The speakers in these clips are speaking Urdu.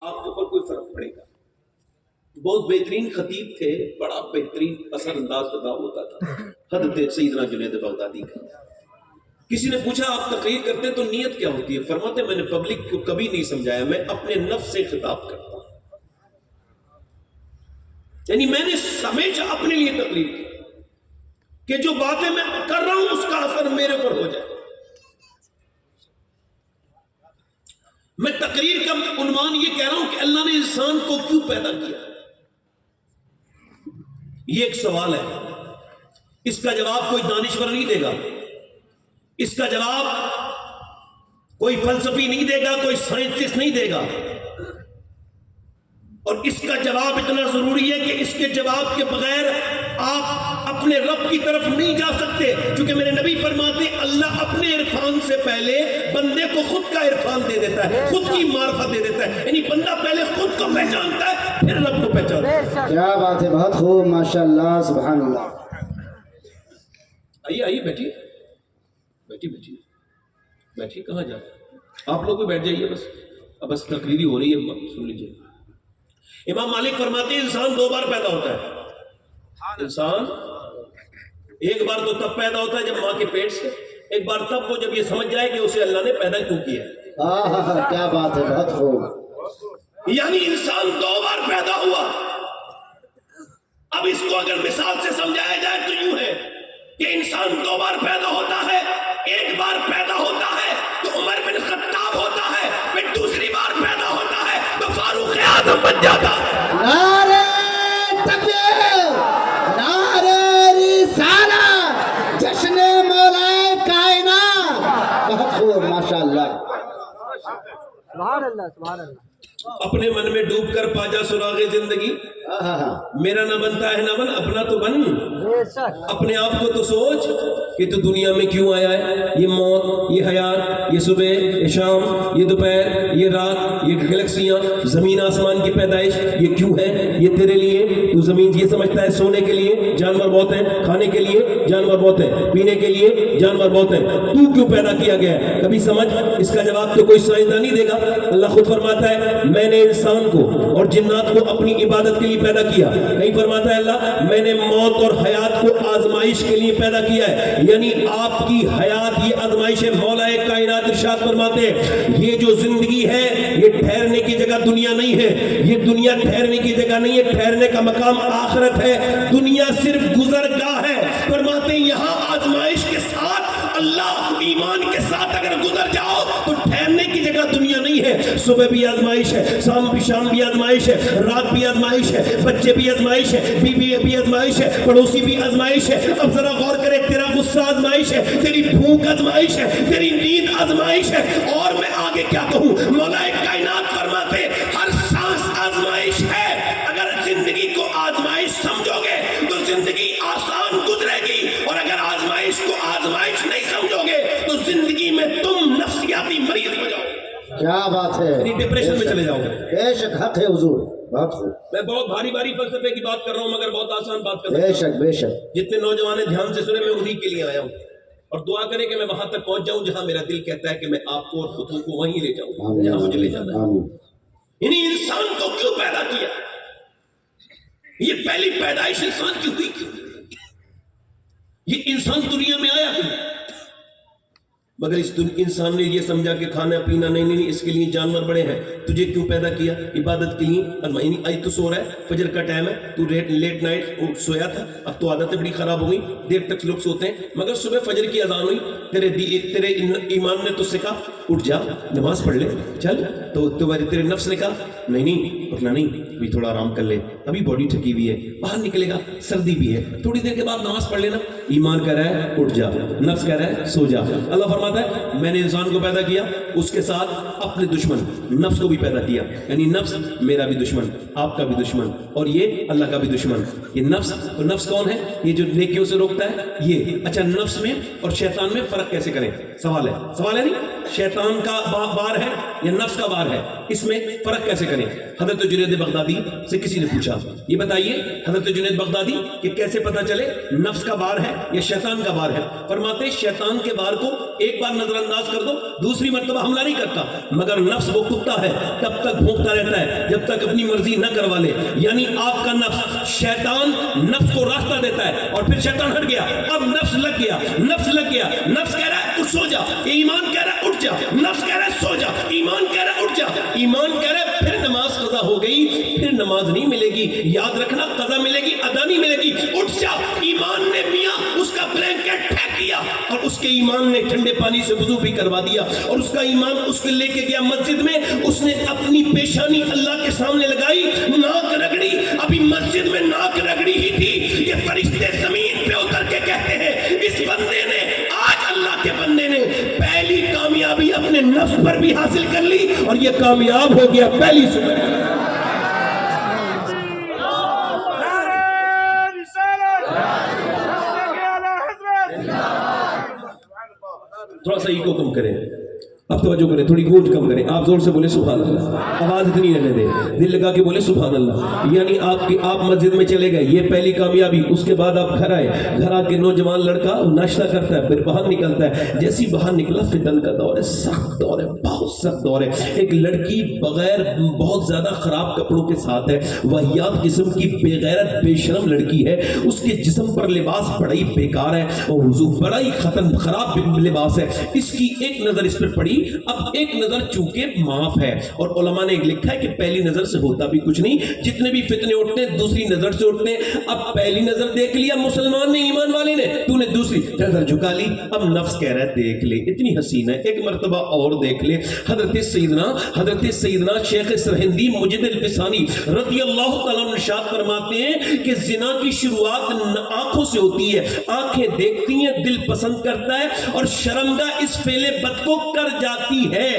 آپ کے اوپر کوئی فرق پڑے گا. بہت بہترین خطیب تھے, بڑا بہترین اثر انداز خطاب ہوتا تھا حضرت سیدنا جنید بغدادی کا. کسی نے پوچھا آپ تقریر کرتے تو نیت کیا ہوتی ہے؟ فرماتے میں نے پبلک کو کبھی نہیں سمجھایا, میں اپنے نفس سے خطاب کرتا ہوں. یعنی میں نے ہمیشہ اپنے لیے تقریر کی کہ جو باتیں میں کر رہا ہوں اس کا اثر میرے پر ہو جائے. میں تقریر کا عنوان یہ کہہ رہا ہوں کہ اللہ نے انسان کو کیوں پیدا کیا. یہ ایک سوال ہے, اس کا جواب کوئی دانشور نہیں دے گا, اس کا جواب کوئی فلسفی نہیں دے گا, کوئی سائنٹسٹ نہیں دے گا. اور اس کا جواب اتنا ضروری ہے کہ اس کے جواب کے بغیر آپ اپنے رب کی طرف نہیں جا سکتے, کیونکہ میرے نبی فرماتے اللہ اپنے عرفان سے پہلے بندے کو خود کا عرفان دے دیتا ہے, خود کی معرفت دے دیتا ہے. یعنی بندہ پہلے خود کو پہچانتا ہے پھر رب کو پہچانتا ہے. کیا بات ہے, بہت خوب, ماشاءاللہ, سبحان اللہ. آئیے آئیے بیٹھیے بیٹھیے بیٹھیے بیٹھیے, کہاں جا رہے ہیں آپ لوگ بھی بیٹھ جائیے, بس تقریری ہو رہی ہے, سن لیجیے. امام مالک فرماتے ہیں انسان دو بار پیدا ہوتا ہے. انسان ایک بار تو تب پیدا ہوتا ہے جب ماں کے پیٹ سے, ایک بار تب وہ جب یہ سمجھ جائے کہ اسے اللہ نے پیدا کیوں کیا ہے. کیا بات ہے, بہت خوب. یعنی انسان دو بار پیدا ہوا. اب اس کو اگر مثال سے سمجھایا جائے تو یوں ہے کہ انسان دو بار پیدا ہوتا ہے. ایک بار پیدا ہوتا ہے تو عمر بن خطاب ہوتا ہے, پھر دوسری بار پیدا ہوتا ہے تو فاروق اعظم بن جاتا ہے. نعرہ تکبیر, نعرہ رسالت, جشن مولا کائنات. بہت خوب, ماشاءاللہ. سبحان اللہ, سبحان اللہ. اپنے من میں ڈوب کر پا جا سراغ زندگی, میرا نہ بنتا ہے نہ بن, اپنا تو بن. اپنے آپ کو تو سوچ کہ تو دنیا میں کیوں آیا ہے. یہ موت, یہ حیات, یہ صبح, یہ شام, یہ دوپہر, یہ رات, یہ گلیکسیاں, زمین آسمان کی پیدائش, یہ کیوں ہے؟ یہ تیرے لیے. تو زمین یہ سمجھتا ہے سونے کے لیے جانور بہت ہیں, کھانے کے لیے جانور بہت ہیں, پینے کے لیے جانور بہت ہیں. تو کیوں پیدا کیا گیا ہے کبھی سمجھ؟ اس کا جواب تو کوئی سائنسدان نہیں دے گا. اللہ خود فرماتا ہے میں نے انسان کو اور جنات کو اپنی عبادت کے لیے پیدا کیا. کہیں فرماتا ہے اللہ میں نے موت اور حیات کو آزمائش کے لیے پیدا کیا ہے. یعنی آپ کی حیات یہ آزمائش ہے. مولا کائنات ارشاد فرماتے ہیں یہ جو زندگی ہے یہ ٹھہرنے کی جگہ دنیا نہیں ہے. یہ دنیا ٹھہرنے کی جگہ نہیں ہے, ٹھہرنے کا مقام آخرت ہے. دنیا صرف گزرگاہ ہے. فرماتے ہیں یہاں آزمائش کے ساتھ اللہ ایمان کے ساتھ اگر گزر جاؤ تو ٹھہرنے کی جگہ دنیا نہیں ہے. صبح بھی آزمائش ہے, شام بھی آزمائش ہے, رات بھی آزمائش ہے, بچے بھی آزمائش ہے, بیوی بھی آزمائش ہے, پڑوسی بھی آزمائش ہے. اب ذرا غور کرے, تیرا غصہ آزمائش ہے, تیری بھوک آزمائش ہے, تیری نیند آزمائش ہے, اور میں آگے کیا کہوں. مولا کائنات فرماتے ہر سانس آزمائش ہے. اگر زندگی کو آزمائش سمجھو گے تو زندگی آسان گزرے گی, اور اگر آزمائش کو آزمائش نہیں سمجھو گے تو زندگی میں تم نفسیاتی مریض ہو جاؤ. کیا بات ہے, ڈپریشن میں چلے جاؤ گے. بے شک حق ہے حضور, بہت خوب. میں بہت بھاری فلسفے کی بات کر رہا ہوں مگر بہت آسان بات کر رہا ہوں. بے شک, بے شک. جتنے نوجوان دھیان سے سنے میں انہی کے لیے آیا ہوں, اور دعا کریں کہ میں وہاں تک پہنچ جاؤں جہاں میرا دل کہتا ہے کہ میں آپ کو اور خود کو وہیں لے جاؤں جہاں مجھے لے جانا ہے. یعنی انسان کو کیوں پیدا کیا, یہ پہلی پیدائش انسان کی ہوئی کیوں, یہ انسان دنیا میں آیا کیوں. مگر اس انسان نے یہ سمجھا کہ کھانا پینا نہیں, اس کے لیے جانور بڑے ہیں. تجھے کیوں پیدا کیا؟ عبادت کے لیے. آج تو سو رہا ہے, فجر کا ٹائم ہے, تو لیٹ نائٹ سویا تھا, اب تو عادتیں بڑی خراب ہو گئی, دیر تک لوگ سوتے ہیں. مگر صبح فجر کی اذان ہوئی, تیرے ایمان نے تو سے کہا اٹھ جا نماز پڑھ لے چل, تو تیرے نفس نے کہا نہیں اٹھنا نہیں, ابھی تھوڑا آرام کر لے, ابھی باڈی تھکی ہوئی ہے, باہر نکلے گا سردی بھی ہے, تھوڑی دیر کے بعد نماز پڑھ لینا. ایمان کہہ رہا ہے اٹھ جا, نفس کہہ رہا ہے سو جا. اللہ فرماتا ہے میں نے انسان کو پیدا کیا, اس کے ساتھ اپنے دشمن نفس کو بھی پیدا کیا. یعنی نفس میرا بھی دشمن, آپ کا بھی دشمن, اور یہ اللہ کا بھی دشمن. یہ نفس کون ہے؟ یہ جو نیکیوں سے روکتا ہے یہ. اچھا نفس میں اور شیطان میں فرق کیسے کریں؟ سوال ہے نہیں, شیطان کا بار ہے یا نفس کا بار ہے, اس میں فرق کیسے کریں؟ حضرت جنید بغدادی سے کسی نے پوچھا یہ بتائیے حضرت جنید بغدادی کہ کیسے پتا چلے نفس کا بار ہے یا شیطان کا بار ہے. فرماتے شیطان کے بار کو ایک ایک بار نظر انداز کر دو دوسری مرتبہ حملہ نہیں کرتا، مگر نفس وہ کتا ہے تب تک بھونکتا رہتا ہے جب تک اپنی مرضی نہ کروا لے. یعنی آپ کا نفس، شیطان نفس کو راستہ دیتا ہے اور پھر شیطان ہٹ گیا، اب نفس لگ گیا، نفس لگ گیا، نفس کہہ رہا ہے اٹھ سو جا، ایمان کہہ رہا ہے اٹھ جا، نفس کہہ رہا ہے سو جا، ایمان کہہ رہا ہے اٹھ جا، ایمان کہہ رہا ہے پھر نماز قضا ہو گئی، پھر نماز نہیں ملے گی، یاد رکھنا قضا ملے گی ادا نہیں ملے گی، اٹھ جا. ایمان نے میاں اس کا بلینکٹ پھینک دیا اور اس کے ایمان نے ٹھنڈے پانی سے وضو بھی کروا دیا اور اس کا ایمان اس کو لے کے گیا مسجد میں، اس نے اپنی پیشانی اللہ کے سامنے لگائی، ناک رگڑی، ابھی مسجد میں ناک رگڑی ہی تھی کہ فرشتے زمین پہ اتر کے کہتے ہیں اس بندے نے، آج اللہ کے بندے نے پہلی کامیابی اپنے نفس پر بھی حاصل کر لی اور یہ کامیاب ہو گیا پہلی صبح. تھوڑا سا ایگو کم کریں، اب توجہ کریں، تھوڑی گونج کم کریں، آپ زور سے بولے سبحان اللہ، آواز اتنی رہنے دیں، دل لگا کے بولے سبحان اللہ. یعنی آپ مسجد میں چلے گئے، یہ پہلی کامیابی. اس کے بعد آپ گھر آئے، گھر آ کے نوجوان لڑکا ناشتہ کرتا ہے، پھر باہر نکلتا ہے، جیسی باہر نکلا فتن کا دور ہے، سخت دور ہے، بہت سخت دور ہے. ایک لڑکی بغیر بہت زیادہ خراب کپڑوں کے ساتھ ہے، واہیات قسم کی بے غیرت بے شرم لڑکی ہے، اس کے جسم پر لباس بڑا ہی بیکار ہے اور حضور بڑا ہی خراب لباس ہے. اس کی ایک نظر اس پر پڑی، اب ایک نظر چونکہ معاف ہے اور علماء نے لکھا ہے کہ پہلی نظر سے ہوتا بھی کچھ نہیں، جتنے بھی فتنے اٹھتے ہیں دوسری نظر سے اٹھتے ہیں. اب پہلی نظر دیکھ لیا مسلمان نے، ایمان والے نے، تو نے دوسری نظر جھکا لی، اب نفس کہہ رہا ہے دیکھ لے اتنی حسین ہے، ایک مرتبہ اور دیکھ لے. حضرت سیدنا شیخ سرہندی مجد الفسانی رضی اللہ تعالیٰ عنہ ارشاد فرماتے ہیں کہ زنا کی شروعات آنکھوں سے ہوتی ہے، آنکھیں دیکھتی ہیں، دل پسند کرتا ہے اور شرمگاہ اس فعل بد کو کر جاتی ہے.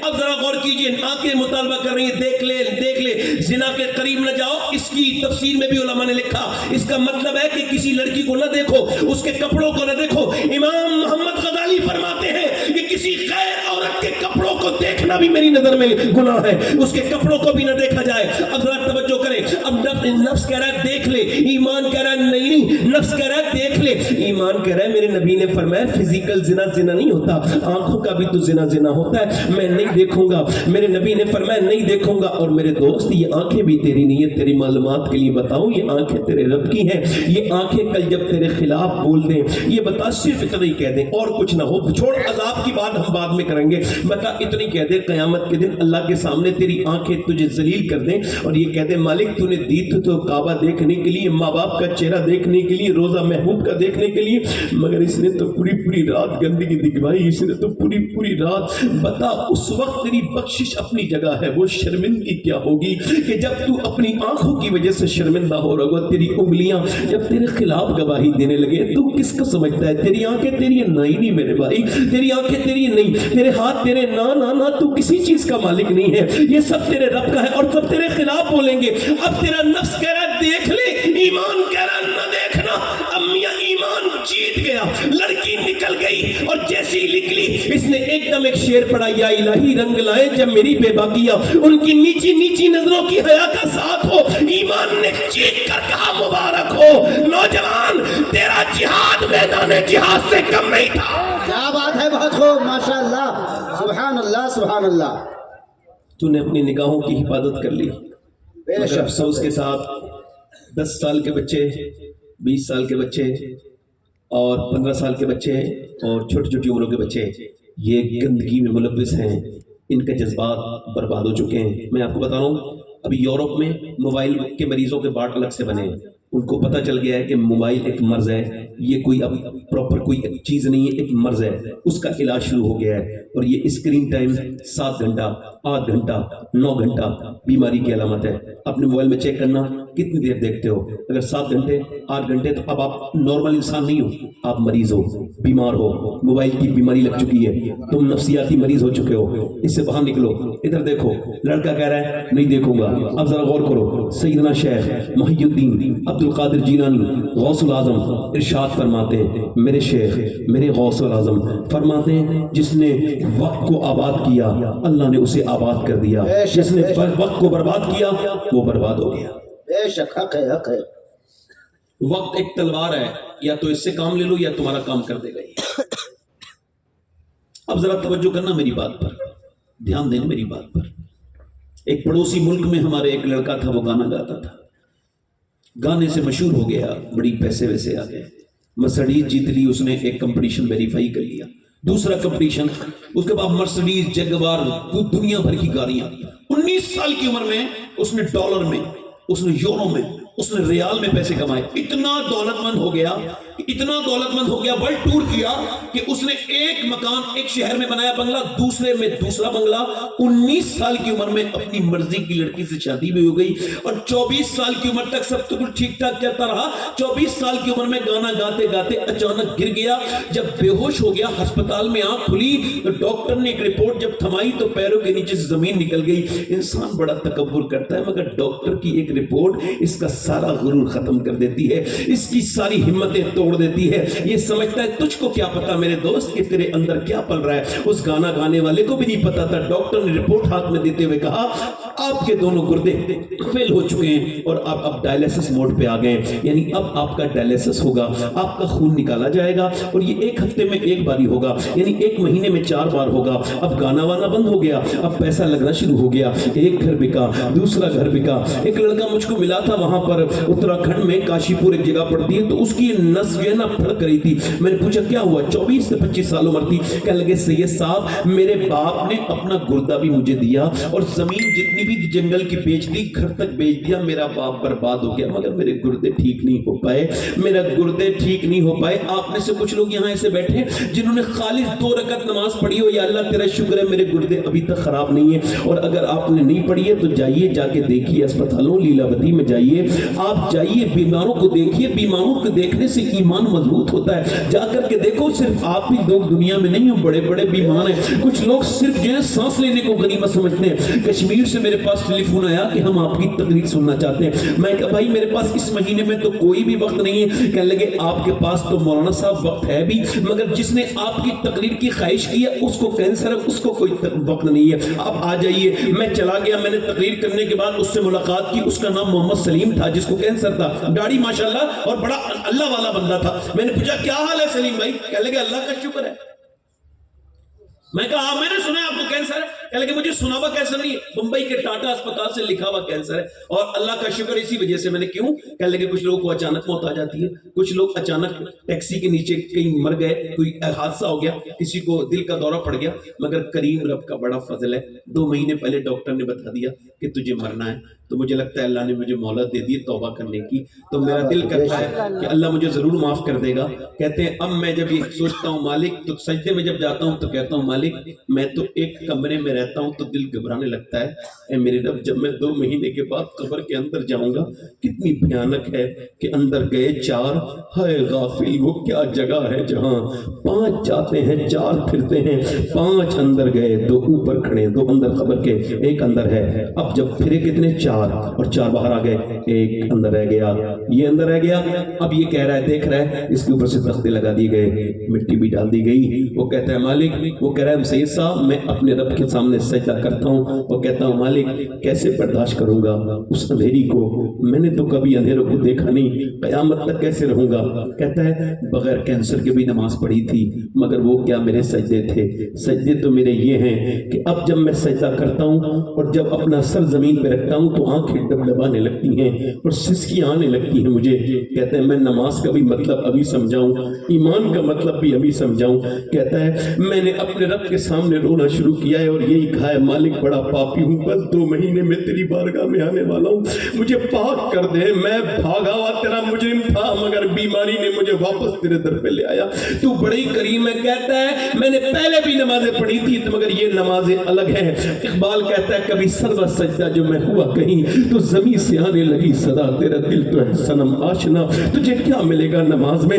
اب ذرا غور کیجئے، آنکھیں مطالبہ کر رہی ہیں دیکھ لے زنا کے قریب نہ جاؤ. اس کی تفسیر میں بھی علماء نے لکھا اس کا مطلب ہے کہ کسی لڑکی کو نہ دیکھو، اس کے کپڑوں کو نہ دیکھو. امام محمد غزالی فرماتے ہیں کہ کسی غیر عورت کے کپڑوں کو دیکھنا بھی میری نظر میں گناہ ہے، اس کے کپڑوں کو بھی نہ دیکھا جائے. اب ذرا توجہ کریں، اب نفس کہہ رہا ہے دیکھ لے، ایمان کہہ رہا ہے نہیں، نفس کہہ رہا ہے دیکھ لے، ایمان کہہ رہا ہے میرے نبی نے فرمایا فزیکل زنا نہیں ہوتا، آنکھوں کا بھی تو زنا ہوتا ہے، میں نہیں دیکھوں گا. میرے نبی نے فرمایا نہیں دیکھوں گا. اور میرے دوست یہ آنکھیں بھی تیری نہیں ہے، تیری معلومات کے لیے بتاؤں، یہ آنکھیں تیرے رب کی ہیں. یہ آنکھیں کل جب تیرے خلاف بول دیں، یہ بتا صرف اتنا ہی کہہ دیں اور کچھ نہ ہو، چھوڑ عذاب کی بات ہم بعد میں کریں گے، بتا اتنی کہہ دیں قیامت کے دن اللہ کے سامنے تیری آنکھیں تجھے ذلیل کر دیں اور یہ کہہ دیں مالک تو نے دی تو کعبہ دیکھنے کے لیے، ماں باپ کا چہرہ دیکھنے کے لیے، روزہ محبوب کا دیکھنے کے لیے، مگر اس نے تو پوری رات گندگی دکھوائی، اس نے تو پوری رات. بتا اس وقت تیری بخشش اپنی جگہ ہے، وہ شرمندگی کیا ہوگی کہ جب تو اپنی آنکھوں کی وجہ سے شرمندہ ہو رہا ہوگا. تیری انگلیاں جب تیرے خلاف گواہی دینے لگے، تو کس کو سمجھتا ہے؟ تیری آنکھیں تیری نہیں میرے بھائی، تیری آنکھیں تیری نہیں، تیرے ہاتھ تیرے نہ تو کسی چیز کا مالک نہیں ہے، یہ سب تیرے رب کا ہے اور سب تیرے خلاف بولیں گے. اب تیرا نفس کہہ رہا ہے دیکھ لے، ایمان کہہ رہا ہے نہ دیکھنا. اب میاں ایمان جیت گیا، لڑکی نکل گئی اور جیسی نکلی اس نے ایک دم ایک شعر پڑھا، یا الہی رنگ لائے جب میری بے باکیہ، ان کی نیچی نظروں کی حیا کا ساتھ ہو. ایمان نے چیخ کر کہا مبارک ہو نوجوان، تیرا جہاد میدان جہاد سے کم نہیں تھا. کیا بات ہے، بہت خوب، ماشاءاللہ، سبحان اللہ سبحان اللہ. تو نے اپنی نگاہوں کی حفاظت کر لی، مگر افسوس کے ساتھ 10 سال کے بچے، 20 سال کے بچے اور 15 سال کے بچے اور چھوٹی عمروں کے بچے یہ گندگی میں ملوث ہیں، ان کے جذبات برباد ہو چکے ہیں. میں آپ کو بتا رہا ہوں ابھی یورپ میں موبائل کے مریضوں کے وارڈ الگ سے بنے ہیں، ان کو پتہ چل گیا ہے کہ موبائل ایک مرض ہے، یہ کوئی اب پراپر کوئی چیز نہیں ہے، ایک مرض ہے، اس کا علاج شروع ہو گیا ہے. اور یہ اسکرین ٹائم 7 گھنٹہ 8 گھنٹہ 9 گھنٹہ بیماری کی علامت ہے. اپنے موبائل میں چیک کرنا کتنی دیر دیکھتے ہو، اگر 7 گھنٹے 8 گھنٹے تو اب آپ نارمل انسان نہیں ہو، آپ مریض ہو، بیمار ہو، موبائل کی بیماری لگ چکی ہے، تم نفسیاتی مریض ہو چکے ہو. اس سے باہر نکلو. ادھر دیکھو، لڑکا کہہ رہا ہے نہیں دیکھوں گا. اب ذرا غور کرو، سیدنا شیخ محی الدین عبد القادر جیلانی غوث العظم ارشاد فرماتے ہیں، میرے شیخ میرے غوث العظم فرماتے ہیں جس نے وقت کو آباد کیا اللہ نے اسے آباد کر دیا، جس نے وقت کو برباد کیا وہ برباد ہو گیا. بے شک حق ہے. وقت ایک تلوار ہے، یا تو اس سے کام لے لو یا تمہارا کام کر دے گا. اب ذرا توجہ کرنا میری بات پر، دھیان دینا میری بات پر. ایک پڑوسی ملک میں ہمارے ایک لڑکا تھا، وہ گانا گاتا تھا، گانے سے مشہور ہو گیا، بڑی پیسے ویسے آ گئے، مرسڈیز جیت لی اس نے، ایک کمپٹیشن ویریفائی کر لیا، دوسرا کمپٹیشن، اس کے بعد مرسڈیز، جگوار، دنیا بھر کی گاڑیاں. 19 سال کی عمر میں اس نے ڈالر میں، اس نے یورو میں، اس نے ریال میں پیسے کمائے. اتنا دولت مند ہو گیا، اتنا دولت مند ہو گیا، ورلڈ ٹور کیا کہ اس نے ایک مکان ایک شہر میں بنایا بنگلہ، دوسرے میں دوسرا بنگلہ. 19 سال کی عمر میں اپنی مرضی کی لڑکی سے شادی بھی ہو گئی، اور 24 سال کی عمر تک سب کچھ ٹھیک ٹھاک چلتا رہا. 24 سال کی عمر میں گانا گاتے گاتے اچانک گر گیا. جب بے ہوش ہو گیا، ہسپتال میں آنکھ کھلی تو ڈاکٹر نے ایک رپورٹ جب تھمائی تو پیروں کے نیچے سے زمین نکل گئی. انسان بڑا تکبر کرتا ہے، مگر ڈاکٹر کی ایک رپورٹ اس کا سارا غرور ختم کر دیتی ہے، اس کی ساری ہمتیں توڑ دیتی ہے. یہ سمجھتا ہے تجھ کو کیا پتا میرے دوست کہ تیرے اندر کیا پل رہا ہے. اس گانا گانے والے کو بھی نہیں پتا تھا. ڈاکٹر نے رپورٹ ہاتھ میں دیتے ہوئے کہا آپ کے دونوں گردے فیل ہو چکے ہیں اور آپ اب ڈائلیسس موڈ پہ آ گئے ہیں، یعنی اب آپ کا ڈائلیسس ہوگا، آپ کا خون نکالا جائے گا، اور یہ ایک ہفتے میں ایک باری ہوگا، یعنی ایک مہینے میں 4 بار ہوگا. اب گانا وانا بند ہو گیا، اب پیسہ لگنا شروع ہو گیا. ایک گھر بکا، دوسرا گھر بکا. ایک لڑکا مجھ کو ملا تھا وہاں پر اتراکھنڈ میں، کاشی پور ایک جگہ پڑتی ہے، تو اس کی نس جو ہے نا پھڑک رہی تھی. میں نے پوچھا کیا ہوا؟ 24 سے 25 سال عمر تھی. کہنے لگے سید صاحب میرے باپ نے اپنا گردہ بھی مجھے دیا اور زمین جتنی بھی جنگل کی بیچ دی، گھر تک بیچ دیا، میرا باپ برباد ہو گیا، مگر میرے گردے ٹھیک نہیں ہو پائے، میرا گردے ٹھیک نہیں ہو پائے. آپ میں سے کچھ لوگ یہاں ایسے بیٹھے جنہوں نے خالص 2 رکعت نماز پڑھی ہو، یا اللہ تیرا شکر ہے میرے گردے ابھی تک خراب نہیں ہے. اور اگر آپ نے نہیں پڑھی ہے تو جائیے، جا کے دیکھیے اسپتالوں، لیلاوتی میں جائیے، آپ جائیے، بیماروں کو دیکھیے. بیماروں کو دیکھنے سے ایمان مضبوط ہوتا ہے. جا کر کے دیکھو، صرف آپ ہی لوگ دنیا میں نہیں ہو، بڑے بڑے بیمار ہیں. کچھ لوگ صرف جو ہے سانس لینے کو غنیمت سمجھتے ہیں. کشمیر سے میرے پاس ٹیلی فون آیا کہ ہم آپ کی تقریر سننا چاہتے ہیں. میں کہا بھائی میرے پاس اس مہینے میں تو کوئی بھی وقت نہیں ہے. کہنے لگے آپ کے پاس تو مولانا صاحب وقت ہے بھی، مگر جس نے آپ کی تقریر کی خواہش کی ہے اس کو کینسر ہے، اس کو کوئی وقت نہیں ہے. آپ آ جائیے. میں چلا گیا، میں نے تقریر کرنے کے بعد اس سے ملاقات کی. اس کا نام محمد سلیم تھا، جس کو کینسر تھا، داڑھی ماشاءاللہ اور بڑا اللہ والا بندہ تھا. میں نے پوچھا کیا حال ہے سلیم بھائی؟ کہنے لگے اللہ کا شکر ہے. میں کہا ہاں میں نے سنا ہے آپ کو کینسر ہے. کہنے لگے مجھے سنا ہوا کینسر نہیں ہے، بمبئی کے ٹاٹا اسپتال سے لکھا ہوا کینسر ہے، اور اللہ کا شکر اسی وجہ سے. میں نے کیوں؟ کہنے لگے کچھ لوگوں کو اچانک موت آ جاتی ہے، کچھ لوگ اچانک ٹیکسی کے نیچے کہیں مر گئے، کوئی حادثہ ہو گیا، کسی کو دل کا دورہ پڑ گیا. مگر کریم رب کا بڑا فضل ہے، 2 مہینے پہلے ڈاکٹر نے بتا دیا کہ تجھے مرنا ہے. تو مجھے لگتا ہے اللہ نے مجھے مہلت دے دی توبہ کرنے کی. تو میرا دل کرتا ہے کہ اللہ مجھے ضرور معاف کر دے گا. کہتے ہیں اب میں جب یہ سوچتا ہوں مالک، تو سجدے میں جب جاتا ہوں تو کہتا ہوں مالک میں تو ایک کمرے میں رہتا ہوں تو دل گھبرانے لگتا ہے. اے میرے رب جب میں 2 مہینے کے بعد قبر کے اندر جاؤں گا، کتنی بھیانک ہے کہ اندر گئے 4، ہائے غافل وہ کیا جگہ ہے جہاں 5 جاتے ہیں 4 پھرتے ہیں، 5 اندر گئے، 2 اوپر کھڑے، 2 اندر قبر کے، 1 اندر ہے. اب جب پھرے کتنے 4 اور 4 باہر آ گئے، 1 اندر رہ گیا، یہ اندر رہ گیا. اب یہ کہہ رہا ہے دیکھ رہا ہے، اس کے اوپر سے تختے لگا دی گئے، مٹی بھی ڈال دی گئی. وہ کہتا ہے مالک، وہ کہہ رہا ہے سید صاحب میں اپنے رب کے سامنے سجدہ کرتا ہوں اور کہتا ہوں مالک کیسے برداشت کروں گا اس اندھیری کو، میں نے تو کبھی اندھیروں کو دیکھا نہیں، قیامت تک کیسے رہوں گا. کہتا ہے بغیر کینسر کے بھی نماز پڑھی تھی، مگر وہ کیا میرے سجدے تھے. سجدے تو میرے یہ ہیں کہ اب جب میں سجدہ کرتا ہوں اور جب اپنا سر زمین پہ رکھتا ہوں تو آنکھیں ڈبڈبانے لگتی ہیں اور سسکیاں آنے لگتی ہیں مجھے. کہتا ہے میں نماز کا بھی مطلب ابھی سمجھاؤں، ایمان کا مطلب بھی ابھی سمجھاؤں. کہتا ہے میں نے اپنے رب کے سامنے رونا شروع کیا ہے اور یہی کہا ہے مالک بڑا پاپی ہوں، بس 2 مہینے میں تیری بارگاہ میں آنے والا ہوں، مجھے پاک کر دے. میں بھاگا ہوا تیرا مجرم تھا، مگر بیماری نے مجھے واپس تیرے در پہ لے آیا، تو بڑی کریم ہے. کہتا ہے میں نے پہلے بھی نمازیں پڑھی تھی مگر یہ نمازیں الگ ہیں. اقبال کہتا ہے کبھی سرو سجدہ جو میں ہوا کہیں تو زمین سے آنے لگی صدا، تیرا دل تو ہے صنم آشنا، تجھے کیا ملے گا نماز میں،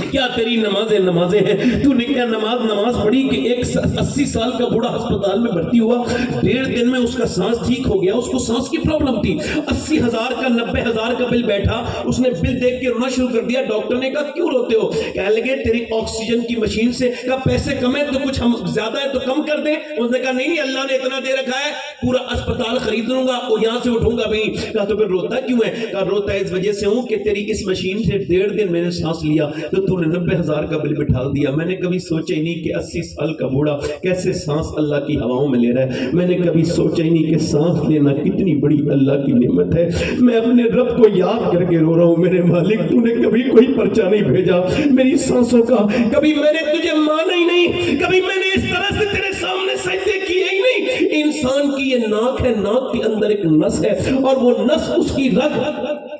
کیا تیری نمازیں ہیں، تو نے کیا نماز پڑھی کہ ایک 80 سال کا بوڑھا ہسپتال میں بھرتی ہوا, 1.5 دن میں اس کا سانس ٹھیک ہو گیا. اس کو سانس کی پرابلم تھی. 80,000 کا 90,000 کا بل بیٹھا. اس نے بل دیکھ کے رونا شروع کر دیا. ڈاکٹر نے کہا کیوں روتے ہو؟ کہنے لگے تیری آکسیجن کی مشین سے کا پیسے کم ہے تو کچھ ہم زیادہ ہے تو کم کر دیں. اس نے کہا نہیں اللہ نے اتنا دے رکھا ہے, پورا اسپتال خرید لوں گا اور یہاں سے اٹھوں گا بھی. کہا تو پھر روتا کیوں ہے؟ کہا روتا ہے اس وجہ سے ہوں کہ تیری اس مشین سے 1.5 دن میں نے سانس لیا تو تو نے 90,000 کا بل بٹھا دیا. میں نے کبھی سوچا ہی نہیں کہ 80 سال کا بوڑھا کیسے سانس اللہ کی ہواؤں میں لے رہا ہے. میں نے کبھی سوچا ہی نہیں کہ سانس لینا کتنی بڑی اللہ کی نعمت ہے. میں اپنے رب کو یاد کر کے رو رہا ہوں, میرے مالک تو نے کبھی کوئی پرچہ نہیں بھیجا میری سانسوں کا, کبھی میں نے تجھے مانا ہی نہیں, کبھی میں نے اس طرح سے تیرے سامنے سجدے کیے ہی نہیں. انسان کی یہ ناک ہے, ناک کے اندر ایک نس ہے اور وہ نس اس کی رگ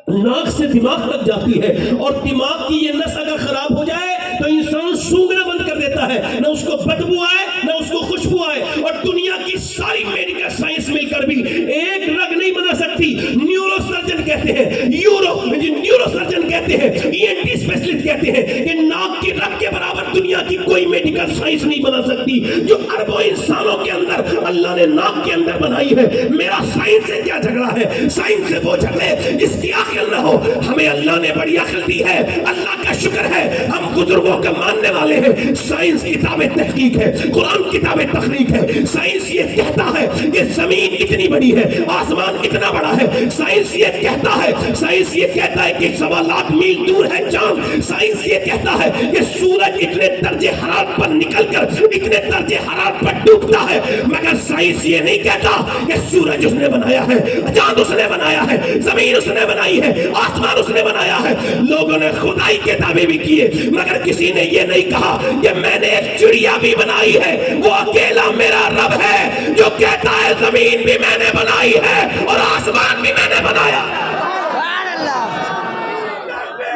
ناک سے دماغ تک جاتی ہے, اور دماغ کی یہ نس اگر خراب ہو جائے تو انسان سونگنا بند کر دیتا ہے, نہ اس کو بدبو آئے نہ اس کو خوشبو آئے. اور دنیا کی ساری میڈیکل سائنس مل کر بھی ایک رگ نہیں بنا سکتی. نیورو سرجن کہتے ہیں, نیورو سرجن کہتے ہیں, ENT اسپیشلسٹ کہتے ہیں کہ ناک کی رگ کے برابر دنیا کی کوئی میڈیکل سائنس نہیں بنا سکتی جو اربوں انسانوں کے اندر اللہ نے ناک کے اندر بنائی ہے. میرا سائنس سے کیا جھگڑا ہے؟ سائنس سے وہ جھگڑے جس کی عقل نہ ہو. ہمیں اللہ نے بڑی عقل دی ہے, اللہ کا شکر ہے, ہم بزرگوں کا ماننے والے ہیں. سائنس کتاب تحقیق ہے, قرآن کتاب تخلیق ہے. سائنس یہ کہتا ہے کہ زمین اتنی بڑی ہے, آسمان اتنا بڑا ہے. سائنس یہ کہتا ہے, سائنس یہ کہتا ہے کہ 1.25 لاکھ میل دور ہے چاند. سائنس یہ کہتا ہے کہ سورج اتنے درجے حرارت پر نکل کر اتنے درجے حرارت پر ڈوبتا ہے. مگر سائنس یہ نہیں کہتا کہ سورج اس نے بنایا ہے, چاند اس نے بنایا ہے, زمین اس نے بنائی ہے, آسمان اس نے بنایا ہے. لوگوں نے خدائی کے دعوے بھی کیے مگر کسی نے یہ نہیں کہا کہ میں نے ایک چڑیا بھی بنائی ہے. وہ اکیلا میرا رب ہے جو کہتا ہے زمین بھی میں نے بنائی ہے اور آسمان بھی میں نے بنایا.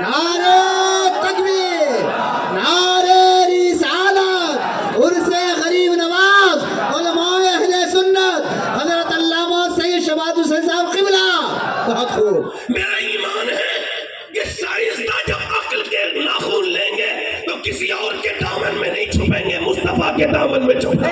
نعرہ تکبیر, نعرہ رسالت, عرس غریب نواز, علماء اہل سنت, حضرت علامہ سید شباب حسین صاحب قبلہ. بہت خوب. میرا ایمان ہے کہ سائنسداں جب عقل کے ناخن لیں گے تو کسی اور کے دامن میں نہیں چھپیں گے, مصطفیٰ کے دامن میں چھپیں گے.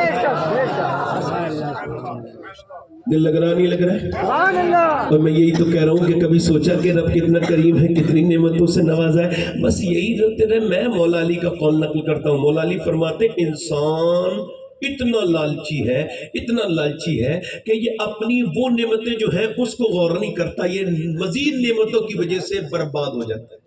دل لگ رہا نہیں لگ رہا ہے؟ اور میں یہی تو کہہ رہا ہوں کہ کبھی سوچا کہ رب کتنا کریم ہے, کتنی نعمتوں سے نوازا ہے. بس یہی روتے رہے. میں مولا علی کا قول نقل کرتا ہوں. مولا علی فرماتے انسان اتنا لالچی ہے, اتنا لالچی ہے کہ یہ اپنی وہ نعمتیں جو ہیں اس کو غور نہیں کرتا, یہ مزید نعمتوں کی وجہ سے برباد ہو جاتا ہے.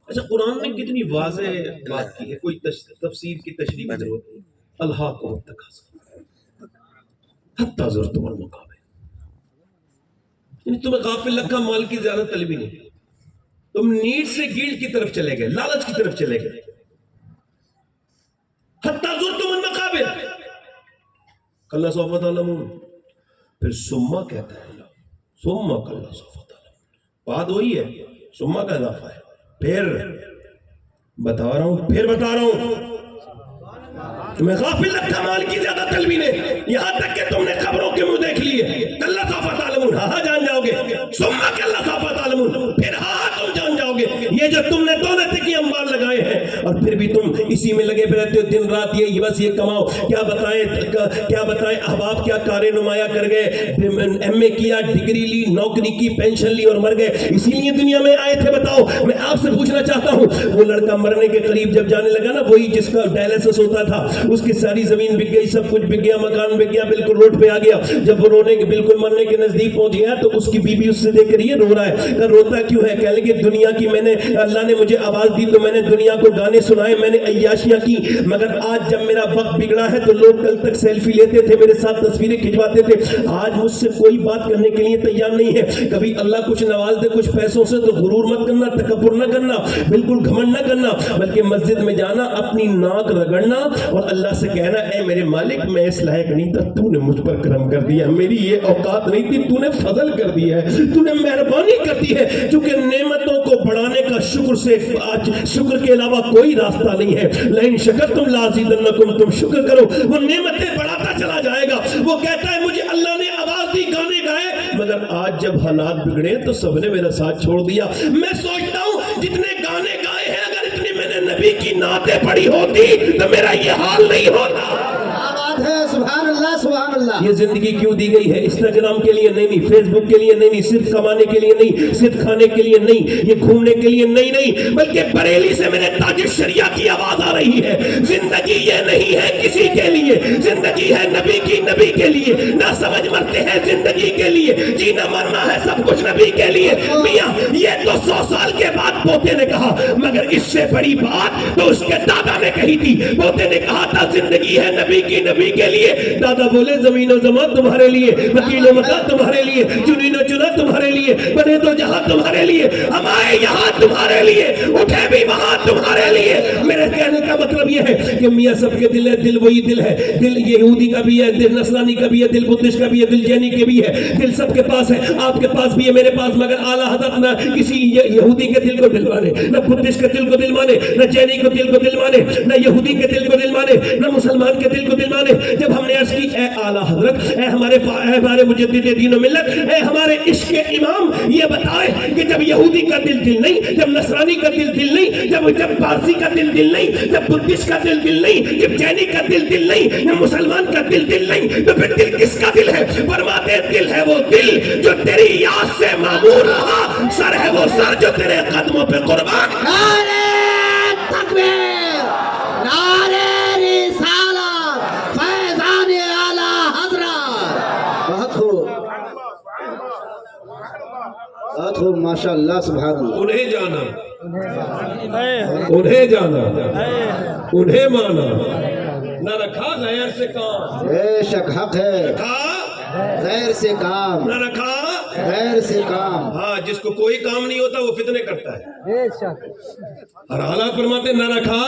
اچھا قرآن نے کتنی واضح بات کی ہے, کوئی تفسیر کی تشریح کی ضرورت نہیں. الہاکم التکاثر حتی زرتم المقابر, یعنی تمہیں غافل رکھا مال کی زیادہ طلبی نہیں, تم نیڈ سے گیلڈ کی طرف چلے گئے, لالچ کی طرف چلے گئے. حتی زرتم المقابر, کلا سوف تعلمون, پھر سما کہتا ہے اللہ, سما کلا سوف تعلمون, بات وہی ہے, سما کا اضافہ ہے. پھر بتا رہا ہوں, پھر بتا رہا ہوں, تمہیں غافل رکھا مال کی زیادہ طلبی نے, یہاں تک کہ تم نے خبروں کے منہ دیکھ لیے. کلا سوف تعلمون, ہاں جان جاؤ گے. ثم کلا سوف تعلمون, پھر ہاں تم جان جاؤ گے. یہ جو تم نے دولت کی انبار لگائے ہیں اور پھر بھی تم اسی میں لگے رہتے ہو دن رات, یہ بس یہ کماؤ. کیا بتائیں احباب, کیا کارے نمایاں کر گئے, ایم اے کیا, ڈگری لی, نوکری کی, پینشن لی اور مر گئے. اسی لیے دنیا میں آئے تھے. بتاؤ, میں آپ سے پوچھنا چاہتا ہوں, وہ لڑکا مرنے کے قریب جب جانے لگا نا, وہی جس کا ڈائلسس ہوتا تھا, اس کی ساری زمین بک گئی, سب کچھ بک گیا, مکان بک گیا, بالکل روڈ پہ آ گیا. جب وہ رونے کے بالکل مرنے کے نزدیک پہنچ گیا تو اس کی بیوی اس سے دیکھ کر یہ رو رہا ہے. کہ روتا کیوں ہے؟ کہنے لگے دنیا کی میں نے, اللہ نے مجھے آواز دی تو میں نے دنیا کو گانے سنائے, میں نے عیاشیاں کی, مگر آج جب میرا وقت بگڑا ہے تو لوگ کل تک سیلفی لیتے تھے, میرے ساتھ تصویریں کھنچواتے تھے, آج مجھ سے کوئی بات کرنے کے لیے تیار نہیں ہے. کبھی اللہ کچھ نواز دے کچھ پیسوں سے تو غرور مت کرنا, تکبر نہ کرنا, بالکل گھمنڈ نہ کرنا, بلکہ مسجد میں جانا, اپنی ناک رگڑنا اور اللہ سے کہنا اے میرے مالک میں اس لائق نہیں تھا, تو نے مجھ پر کرم کر دیا, میری یہ اوقات نہیں تھی, تو نے فضل کر دیا ہے, تو نے مہربانی کر دی ہے. چونکہ نعمتوں کو بڑھانے کا شکر سے آج شکر کے علاوہ کوئی راستہ نہیں ہے. لئن شکرتم لازیدنکم, تم شکر کرو وہ نعمتیں بڑھاتا چلا جائے گا. وہ کہتا ہے مجھے اللہ نے آواز دی, گانے گائے, مگر آج جب حالات بگڑے تو سب نے میرا ساتھ چھوڑ دیا. میں سوچتا ہوں جتنے گانے گائے ہیں, اگر اتنی میں نے نبی کی نعتیں پڑھی ہوتی تو میرا یہ حال نہیں ہوتا. کیا بات ہے, اللہ یہ زندگی کیوں دی گئی ہے؟ انسٹاگرام کے لیے نہیں، فیس بک کے لیے نہیں، صرف کمانے کے لیے نہیں، صرف کھانے کے لیے نہیں، یہ گھومنے کے لیے نہیں، بلکہ بریلی سے میرے تاج الشریعہ کی آواز آ رہی ہے، زندگی یہ نہیں ہے کسی کے لیے، زندگی ہے نبی کی، نبی کے لیے، نہ سمجھ مرتے ہیں زندگی کے لیے، جینا مرنا ہے سب کچھ نبی کے لیے۔ میاں یہ تو 100 سال کے بعد پوتے نے کہا، مگر اس سے بڑی بات تو اس کے دادا نے کہی تھی۔ پوتے نے کہا تھا زندگی ہے نبی کی، نبی کے لیے، دادا بولے زمین و زمان تمہارے لیے، وکیل و مکان تمہارے لیے، چنین و چنا تمہارے لیے، بنے تو جہاں تمہارے لیے، ہم آئے یہاں تمہارے لیے، اٹھے بھی وہاں تمہارے لیے۔ میرے کہنے کا مطلب یہ ہے کہ میاں سب کے دل ہے، دل وہی دل ہے، دل یہودی کا بھی ہے، دل نصرانی کا بھی ہے، دل بدھسٹ کا بھی ہے، دل جینی کے بھی ہے، دل سب کے پاس ہے، آپ کے پاس بھی ہے، میرے پاس، مگر اعلیٰ حضرت نہ کسی یہودی کے دل کو دل مانے، نہ بدھسٹ کے دل کو دل مانے، نہ جینی کو دل کو دل مانے، نہ یہودی کے دل کو دل مانے، نہ مسلمان کے دل کو دل مانے۔ جب ہم نے عرض کی اے اعلیٰ حضرت، اے ہمارے مجدد دین و ملت، اے ہمارے عشق امام، یہ بتائے کہ جب یہودی کا دل نہیں، جب نصرانی کا دل نہیں، جب پارسی کا دل نہیں، جب بدھسٹ کا دل نہیں، جب جینی کا دل نہیں، جب مسلمان کا دل نہیں، تو پھر دل کس کا دل ہے؟ فرماتے دل ہے وہ دل جو تیری یاد سے معمور رہا، سر ہے وہ سر جو تیرے قدموں پہ قربان۔ نعرہ تکبیر، نعرہ رسالت، فیضان اعلیٰ حضرت۔ بہت خوب، بہت خوب، ماشاءاللہ، سبحان اللہ۔ انہیں جانا، انہیں جانا، انہیں مانا، نہ رکھا غیر سے کام، بے شک حق ہے، رکھا غیر سے کام، نہ رکھا۔ غیر سے کام۔ ہاں، جس کو کوئی کام نہیں ہوتا وہ فتنے کرتا ہے، بے شک اور حالات فرماتے نہ رکھا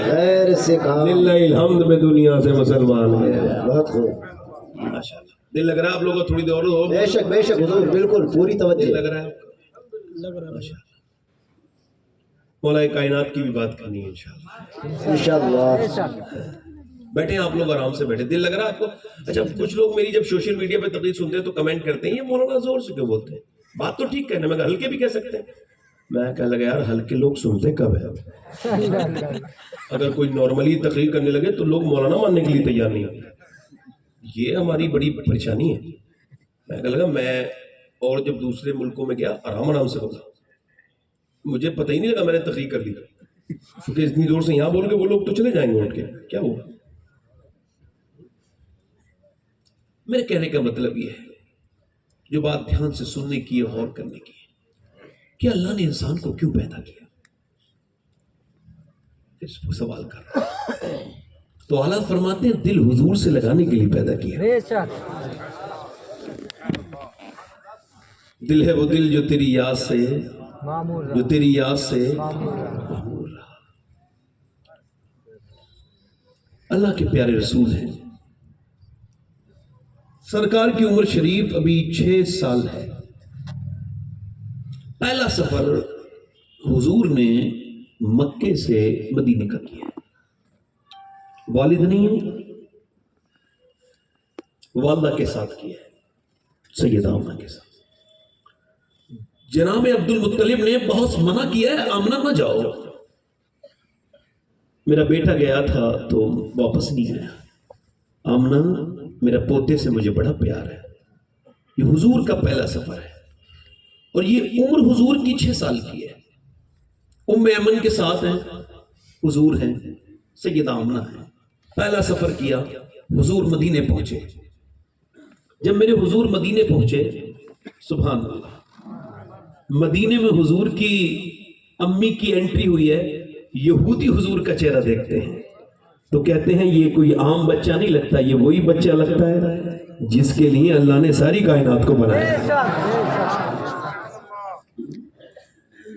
غیر سے کام۔ للہ الحمد میں دنیا سے مسلمان گیا۔ بہت خوب، ماشاءاللہ۔ دل لگ رہا ہے آپ لوگوں کو؟ تھوڑی دیر اور بے شک حضور، بالکل پوری دل توجہ۔ لگ رہا ہے؟ ماشاءاللہ۔ مولا کائنات کی بھی بات کرنی ہے انشاءاللہ۔ انشاءاللہ۔ بے شک بیٹھے آپ لوگ آرام سے بیٹھے۔ دل لگ رہا ہے آپ کو؟ اچھا، کچھ لوگ میری جب سوشل میڈیا پہ تقریر سنتے ہیں تو کمنٹ کرتے ہیں یہ مولانا زور سے کیوں بولتے ہیں؟ بات تو ٹھیک کہنا، مگر ہلکے بھی کہہ سکتے ہیں۔ میں کہنے لگا یار ہلکے لوگ سنتے کب ہے؟ اگر کوئی نارملی تقریر کرنے لگے تو لوگ مولانا ماننے کے لیے تیار نہیں ہوتے، یہ ہماری بڑی پریشانی ہے۔ میں کہنے لگا میں اور جب دوسرے ملکوں میں گیا آرام سے بولا، مجھے پتہ ہی نہیں لگا میں نے تقریر کر دی، کیونکہ اتنی دور سے یہاں بول کے وہ لوگ تو چلے جائیں گے اٹھ کے، کیا ہوا؟ میرے کہنے کا مطلب یہ ہے، جو بات دھیان سے سننے کی ہے، غور کرنے کی ہے کہ اللہ نے انسان کو کیوں پیدا کیا، اس کو سوال کر رہا ہے تو اعلیٰ فرماتے ہیں دل حضور سے لگانے کے لیے پیدا کیا۔ بے شک دل ہے وہ دل جو تیری یاد سے، معمول جو تیری یاد سے معمول معمور رہا۔ اللہ کے پیارے رسول ہیں، سرکار کی عمر شریف ابھی 6 سال ہے۔ پہلا سفر حضور نے مکے سے مدینے کا کیا، والد نہیں والدہ کے ساتھ کیا ہے، سیدہ آمنہ کے ساتھ۔ جناب عبد المطلب نے بہت منع کیا ہے آمنہ نہ جاؤ، میرا بیٹا گیا تھا تو واپس نہیں آیا، آمنہ میرا پوتے سے مجھے بڑا پیار ہے۔ یہ حضور کا پہلا سفر ہے اور یہ عمر حضور کی 6 سال کی ہے۔ ام ایمن کے ساتھ ہیں، حضور ہیں، سیدہ آمنہ ہیں۔ پہلا سفر کیا، حضور مدینے پہنچے۔ جب میرے حضور مدینے پہنچے، سبحان اللہ، مدینے میں حضور کی امی کی انٹری ہوئی ہے، یہودی حضور کا چہرہ دیکھتے ہیں تو کہتے ہیں یہ کوئی عام بچہ نہیں لگتا، یہ وہی بچہ لگتا ہے جس کے لیے اللہ نے ساری کائنات کو بنایا۔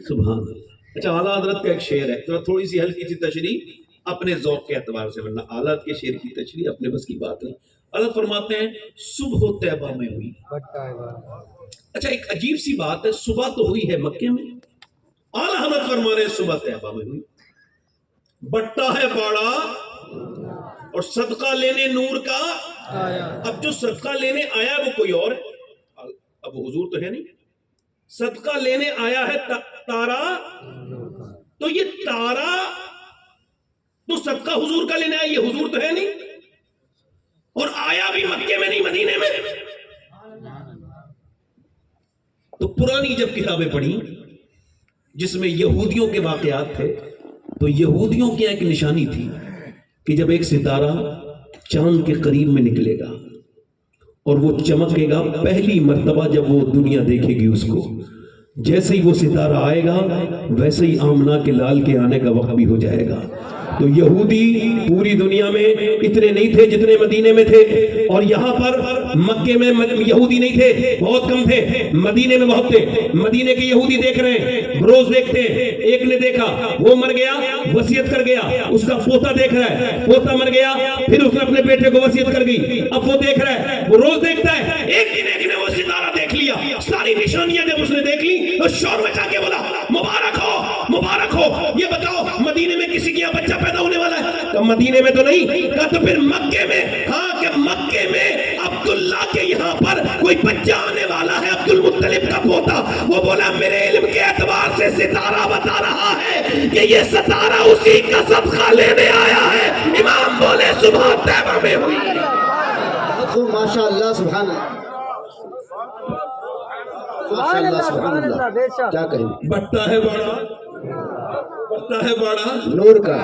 سبحان اللہ۔ اچھا، اعلیٰ حضرت کا ایک شعر ہے، تھوڑی سی ہلکی سی تشریح اپنے ذوق کے اعتبار سے، ورنہ اعلیٰ کے شعر کی تشریح اپنے بس کی بات نہیں۔ اللہ فرماتے ہیں صبح طیبہ میں ہوئی۔ اچھا، ایک عجیب سی بات ہے، صبح تو ہوئی ہے مکے میں، اعلیٰ حضرت فرما رہے ہیں صبح طیبہ میں ہوئی۔ بٹا ہے باڑا اور صدقہ لینے نور کا، اب جو صدقہ لینے آیا وہ کوئی اور ہے، اب حضور تو ہے نہیں، صدقہ لینے آیا ہے تارا، تو یہ تارا تو صدقہ حضور کا لینے آیا، یہ حضور تو ہے نہیں، اور آیا بھی مکے میں نہیں مدینے میں. تو پرانی جب کتابیں پڑھی جس میں یہودیوں کے واقعات تھے تو یہودیوں کی ایک نشانی تھی کہ جب ایک ستارہ چاند کے قریب میں نکلے گا اور وہ چمکے گا پہلی مرتبہ جب وہ دنیا دیکھے گی اس کو, جیسے ہی وہ ستارہ آئے گا ویسے ہی آمنہ کے لال کے آنے کا وقت بھی ہو جائے گا. تو یہودی پوری دنیا میں اتنے نہیں تھے جتنے مدینے میں تھے, اور یہاں پر مکے میں یہودی نہیں تھے, بہت کم تھے, مدینے میں بہت تھے. مدینے کے یہودی دیکھ رہے ہیں, روز دیکھتے ہیں. ایک نے دیکھا وہ مر گیا, وصیت کر گیا, اس کا پوتا دیکھ رہا ہے, پوتا مر گیا, پھر اس نے اپنے بیٹے کو وصیت کر گئی, اب وہ دیکھ رہا ہے, وہ روز دیکھتا ہے. ایک دن نے وہ ستارہ دیکھ لیا, ساری نشانیاں جب اس نے دیکھ لی تو شور مچا کے بولا مبارک ہو مبارک ہو. یہ بتاؤ مدینے میں کسی کے یہاں بچہ پیدا ہونے والا ہے؟ تو مدینے میں تو نہیں کہا, تو پھر مکے میں. ہاں کہ مکے میں عبداللہ کے یہاں پر کوئی بچہ آنے والا ہے, عبد المطلب کا پوتا. وہ بولا میرے علم کے اعتبار سے ستارہ بتا رہا ہے کہ یہ ستارہ اسی کا صدقہ لینے آیا ہے. امام بولے صبح طیبہ میں ہوئی. ماشاء اللہ سبحان اللہ ماشاء اللہ سبحان اللہ. کیا کہیں, بٹتا ہے بڑا, بٹتا ہے بڑا نور کا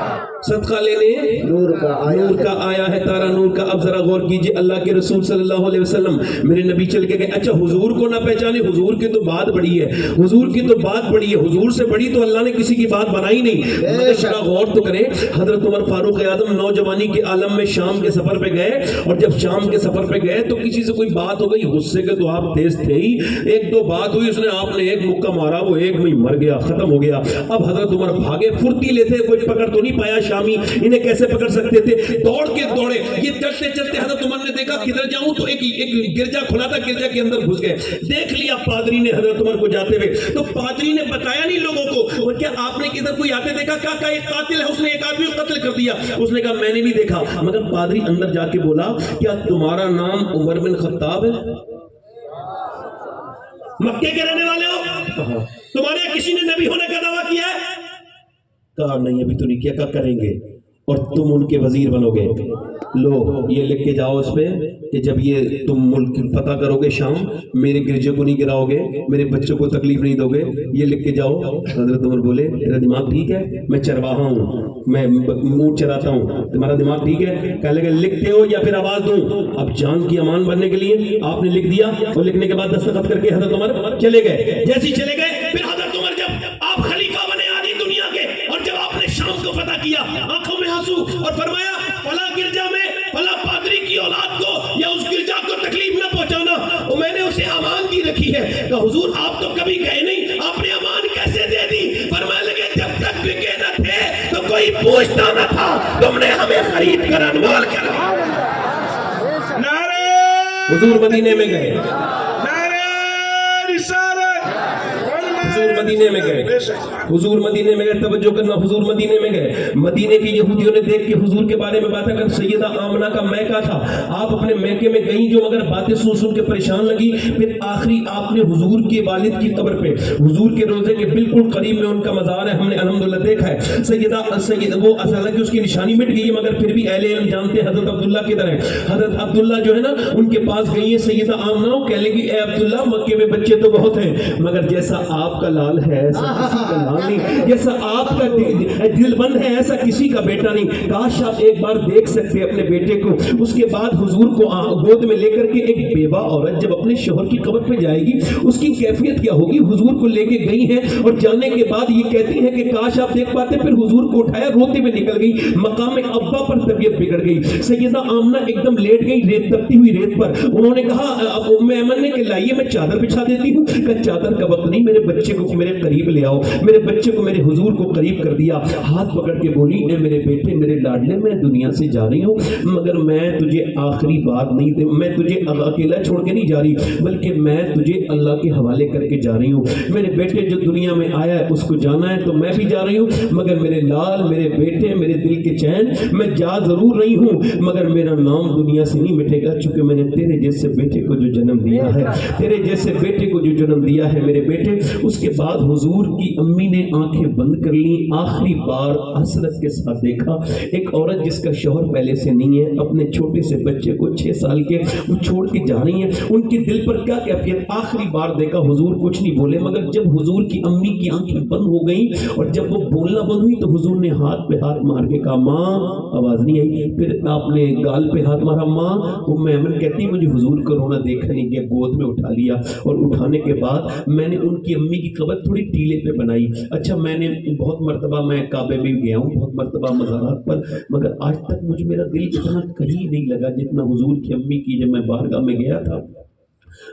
صدقہ لینے, نور کا آیا نور کا آیا ہے تارا نور کا. اب ذرا غور کیجئے, اللہ کے رسول صلی اللہ علیہ وسلم میرے نبی چل کے گئے. اچھا حضور کو نہ پہچانے, حضور کی تو بات بڑی ہے, حضور کی تو بات بڑی ہے, حضور سے بڑی تو اللہ نے کسی کی بات بنائی نہیں. مگر ذرا غور تو کریں, حضرت عمر فاروق اعظم نوجوانی کے عالم میں شام کے سفر پہ گئے, اور جب شام کے سفر پہ گئے تو کسی سے کوئی بات ہو گئی, غصے کے تو آپ تیز تھے ہی, ایک دو بات ہوئی, اس نے آپ نے ایک مکہ مارا, وہ ایک میں مر گیا, ختم ہو گیا. اب حضرت عمر بھاگے, پھرتی لیتے, کوئی پکڑ تو نہیں پایا شامی, انہیں کیسے پکڑ سکتے تھے, دوڑ کے دوڑے. یہ چلتے چلتے حضرت عمر نے دیکھا کدھر جاؤں, تو ایک گرجا کھلا تھا, گرجا کے اندر گھس گئے. دیکھ لیا پادری نے حضرت عمر کو جاتے ہوئے, تو پادری نے بتایا نہیں لوگوں کو, اور کیا آپ نے کدھر کوئی آتے دیکھا, کہا ایک قاتل ہے, اس نے ایک آدمی کو قتل کر دیا. اس نے کہا میں نے بھی دیکھا. مگر پادری اندر جا کے بولا کیا تمہارا نام عمر بن خطاب ہے؟ مکے کے رہنے والے ہو, تمہارے کسی نے نبی ہونے کا دعویٰ کیا ہے؟ کہا نہیں ابھی تو نہیں کیا, کہا کریں گے, اور تم ان کے وزیر بنو گے. لو یہ لکھ کے جاؤ اس پہ کہ جب یہ تم ملک فتح کرو گے شام, میرے گرجے کو نہیں گراؤ گے, میرے بچوں کو تکلیف نہیں دو گے, یہ لکھ کے جاؤ. حضرت عمر بولے تیرا دماغ ٹھیک ہے؟ میں چرواہا ہوں, میں اونٹ چراتا ہوں, تمہارا دماغ ٹھیک ہے؟ کہنے لگے لکھتے ہو یا پھر آواز دوں؟ اب جان کی امان بننے کے لیے آپ نے لکھ دیا, اور لکھنے کے بعد دستخط کر کے حضرت عمر چلے گئے. جیسے ہی چلے گئے, پھر حضرت عمر جب آپ خلیفہ بنے آدھی دنیا کے, اور جب آپ نے شام کو فتح کیا, آنکھوں میں آنسو, اور فرمایا فلاں گرجا میں فلاں پادری کی اولاد کو یا اس گرجا کو تکلیف نہ پہنچانا, اور میں نے اسے امان دی رکھی ہے. کہ حضور آپ تو کبھی گئے نہیں, آپ نے امان کیسے دے دی؟ فرمانے لگے جب تک بکے نہ تھے تو کوئی پوچھتا نہ تھا, تم نے ہمیں خرید کر انمول کر دیا. حضور مدینے میں گئے, حضور مدینے میں گئے, حضور مدینے میں گئے, توجہ کرنا, حضور مدینے میں گئے. مدینے کے یہودیوں نے دیکھ کے حضور کے بارے میں باتیں کر, سیدہ آمنہ کا میکہ تھا, آپ اپنے میکے میں گئیں جو مگر باتیں سن کے پریشان لگی. پھر آخری آپ نے حضور کے والد کی قبر پہ, حضور کے روزے کے بالکل قریب میں ان کا مزار ہے, ہم نے الحمدللہ دیکھا ہے. سیدہ وہ اصل کی اس کی نشانی مٹ گئی ہے, مگر پھر بھی اہل علم جانتے ہیں حضرت عبداللہ کدھر ہے. حضرت عبداللہ جو ہے نا ان کے پاس گئی ہے سیدہ آمنہ, کہنے لگی اے عبداللہ مکے میں بچے تو بہت ہیں, مگر جیسا آپ کا لال ہے ایسا کسی کا لال نہیں, جیسا آپ کا دل بند ہے ایسا کسی کا بیٹا نہیں. کاش آپ ایک بار دیکھ سکتے اپنے بیٹے کو. اس کے بعد حضور کو گود میں لے کر کے ایک بیوہ عورت جب اپنے شوہر کی قبر پہ جائے گی اس کی کیفیت کیا ہوگی. حضور کو لے کے گئی ہیں, اور جانے کے بعد یہ کہتی ہیں کہ کاش آپ دیکھ پاتے. پھر حضور کو اٹھایا, روتے ہوئے نکل گئی, مقام ابا پر طبیعت بگڑ گئی. سیدہ آمنہ ایک دم لیٹ گئی ریت تپتی ہوئی ریت پر. انہوں نے کہا ام ایمن نے کہ لائیے میں چادر بچھا دیتی ہوں. کہ چادر کا وقت نہیں, میرے بچے کو میرے قریب لے آؤ. میرے بچے کو میرے حضور کو قریب کر دیا, ہاتھ پکڑ کے بولی اے میرے بیٹے میرے لاڈلے, میں دنیا سے جا رہی ہوں, مگر میں تجھے آخری بات نہیں دے, میں تجھے اکیلا چھوڑ کے نہیں جا رہی, بلکہ میں تجھے اللہ کے حوالے کر کے جا رہی ہوں. میرے بیٹے جو دنیا میں آیا ہے اس کو جانا ہے تو میں بھی جا رہی ہوں, مگر میرے لال میرے بیٹے میرے دل کے چین, میں جا ضرور رہی ہوں مگر میرا نام دنیا سے نہیں مٹے گا, چونکہ میں نے تیرے جیسے بیٹے کو جو جنم دیا ہے, تیرے جیسے بیٹے کو جو جنم دیا ہے میرے بیٹے, اس کے بعد حضور کی امی نے آنکھیں بند کر لی. آخری بار حسرت کے ساتھ دیکھا ایک عورت جس کا شوہر پہلے سے نہیں ہے, اپنے چھوٹے سے بچے کو 6 سال کے وہ چھوڑ کے جا رہی ہیں. ان کے دل پر کیا کیفیت. آخری بار دیکھا, حضور کچھ نہیں بولے, مگر جب حضور کی امی کی آنکھیں بند ہو گئیں اور جب وہ بولنا بند ہوئی تو حضور نے ہاتھ پہ ہاتھ مار کے کہا ماں. آواز نہیں آئی. پھر آپ نے گال پہ ہاتھ مارا ماں. وہ ایمن کہتی مجھے حضور کا رونا دیکھا نہیں گیا, گود میں اٹھا لیا اور اٹھانے کے بعد میں نے ان کی امی کی قبر تھوڑی ٹیلے پہ بنائی. اچھا میں نے بہت مرتبہ میں کعبے میں گیا ہوں, بہت مرتبہ مزارات پر, مگر آج تک مجھے میرا دل اتنا کہیں نہیں لگا جتنا حضور کی امی کی جب میں بارگاہ میں گیا تھا.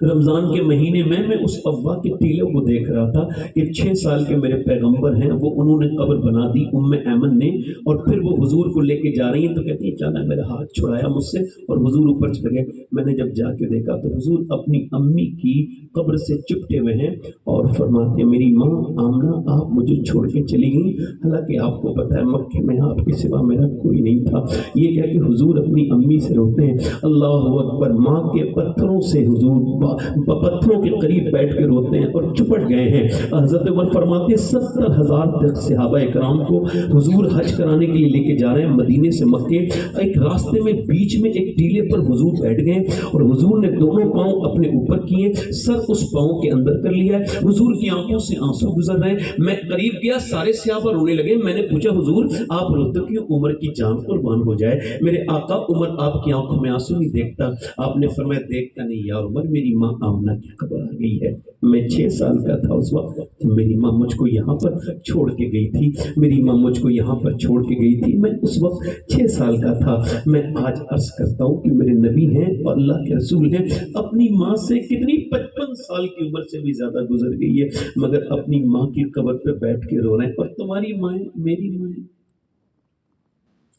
رمضان کے مہینے میں اس ابا کے ٹیلوں کو دیکھ رہا تھا کہ 6 سال کے میرے پیغمبر ہیں, وہ انہوں نے قبر بنا دی ام ایمن نے, اور پھر وہ حضور کو لے کے جا رہی ہیں تو کہتی ہیں اچانک میرا ہاتھ چھڑایا مجھ سے اور حضور اوپر چڑھ گئے. میں نے جب جا کے دیکھا تو حضور اپنی امی کی قبر سے چپٹے ہوئے ہیں اور فرماتے ہیں میری ماں آمنہ آپ مجھے چھوڑ کے چلی گئی, حالانکہ آپ کو پتہ ہے مکے میں آپ کے سوا میرا کوئی نہیں تھا. یہ کہہ کے حضور اپنی امی سے روتے ہیں. اللہ اکبر. ماں کے پتھروں سے حضور پتھروں کے قریب بیٹھ کے روتے ہیں اور چپٹ گئے ہیں. حضرت عمر فرماتے ہیں 70,000 تک صحابہ اکرام کو حضور حج کرانے کے لیے لے کے جا رہے ہیں مدینے سے مکے. ایک راستے میں بیچ میں ایک ٹیلے پر حضور بیٹھ گئے اور حضور نے دونوں پاؤں اپنے اوپر کیے, سر اس پاؤں کے اندر کر لیا. حضور کی آنکھوں سے آنسو گزر رہے ہیں. میں قریب گیا, سارے صحابہ رونے لگے. میں نے پوچھا حضور آپ روتے کیوں؟ عمر کی جان قربان ہو جائے, میرے آقا عمر آپ کی آنکھوں میں آنسو نہیں دیکھتا. آپ نے فرمایا دیکھتا نہیں یا عمر, میری ماں آمنہ کی خبر آ گئی ہے. میں 6 سال کا تھا اس وقت, میری ماں مجھ کو یہاں پر چھوڑ کے گئی تھی. میری ماں مجھ کو یہاں پر چھوڑ کے گئی تھی. میں اس وقت 6 سال کا تھا. میں آج عرض کرتا ہوں کہ میرے نبی ہیں اور اللہ کے رسول ہیں, اپنی ماں سے کتنی 55 سال کی عمر سے بھی زیادہ گزر گئی ہے, مگر اپنی ماں کی قبر پہ بیٹھ کے رو رہے ہیں. اور تمہاری مائیں میری مائیں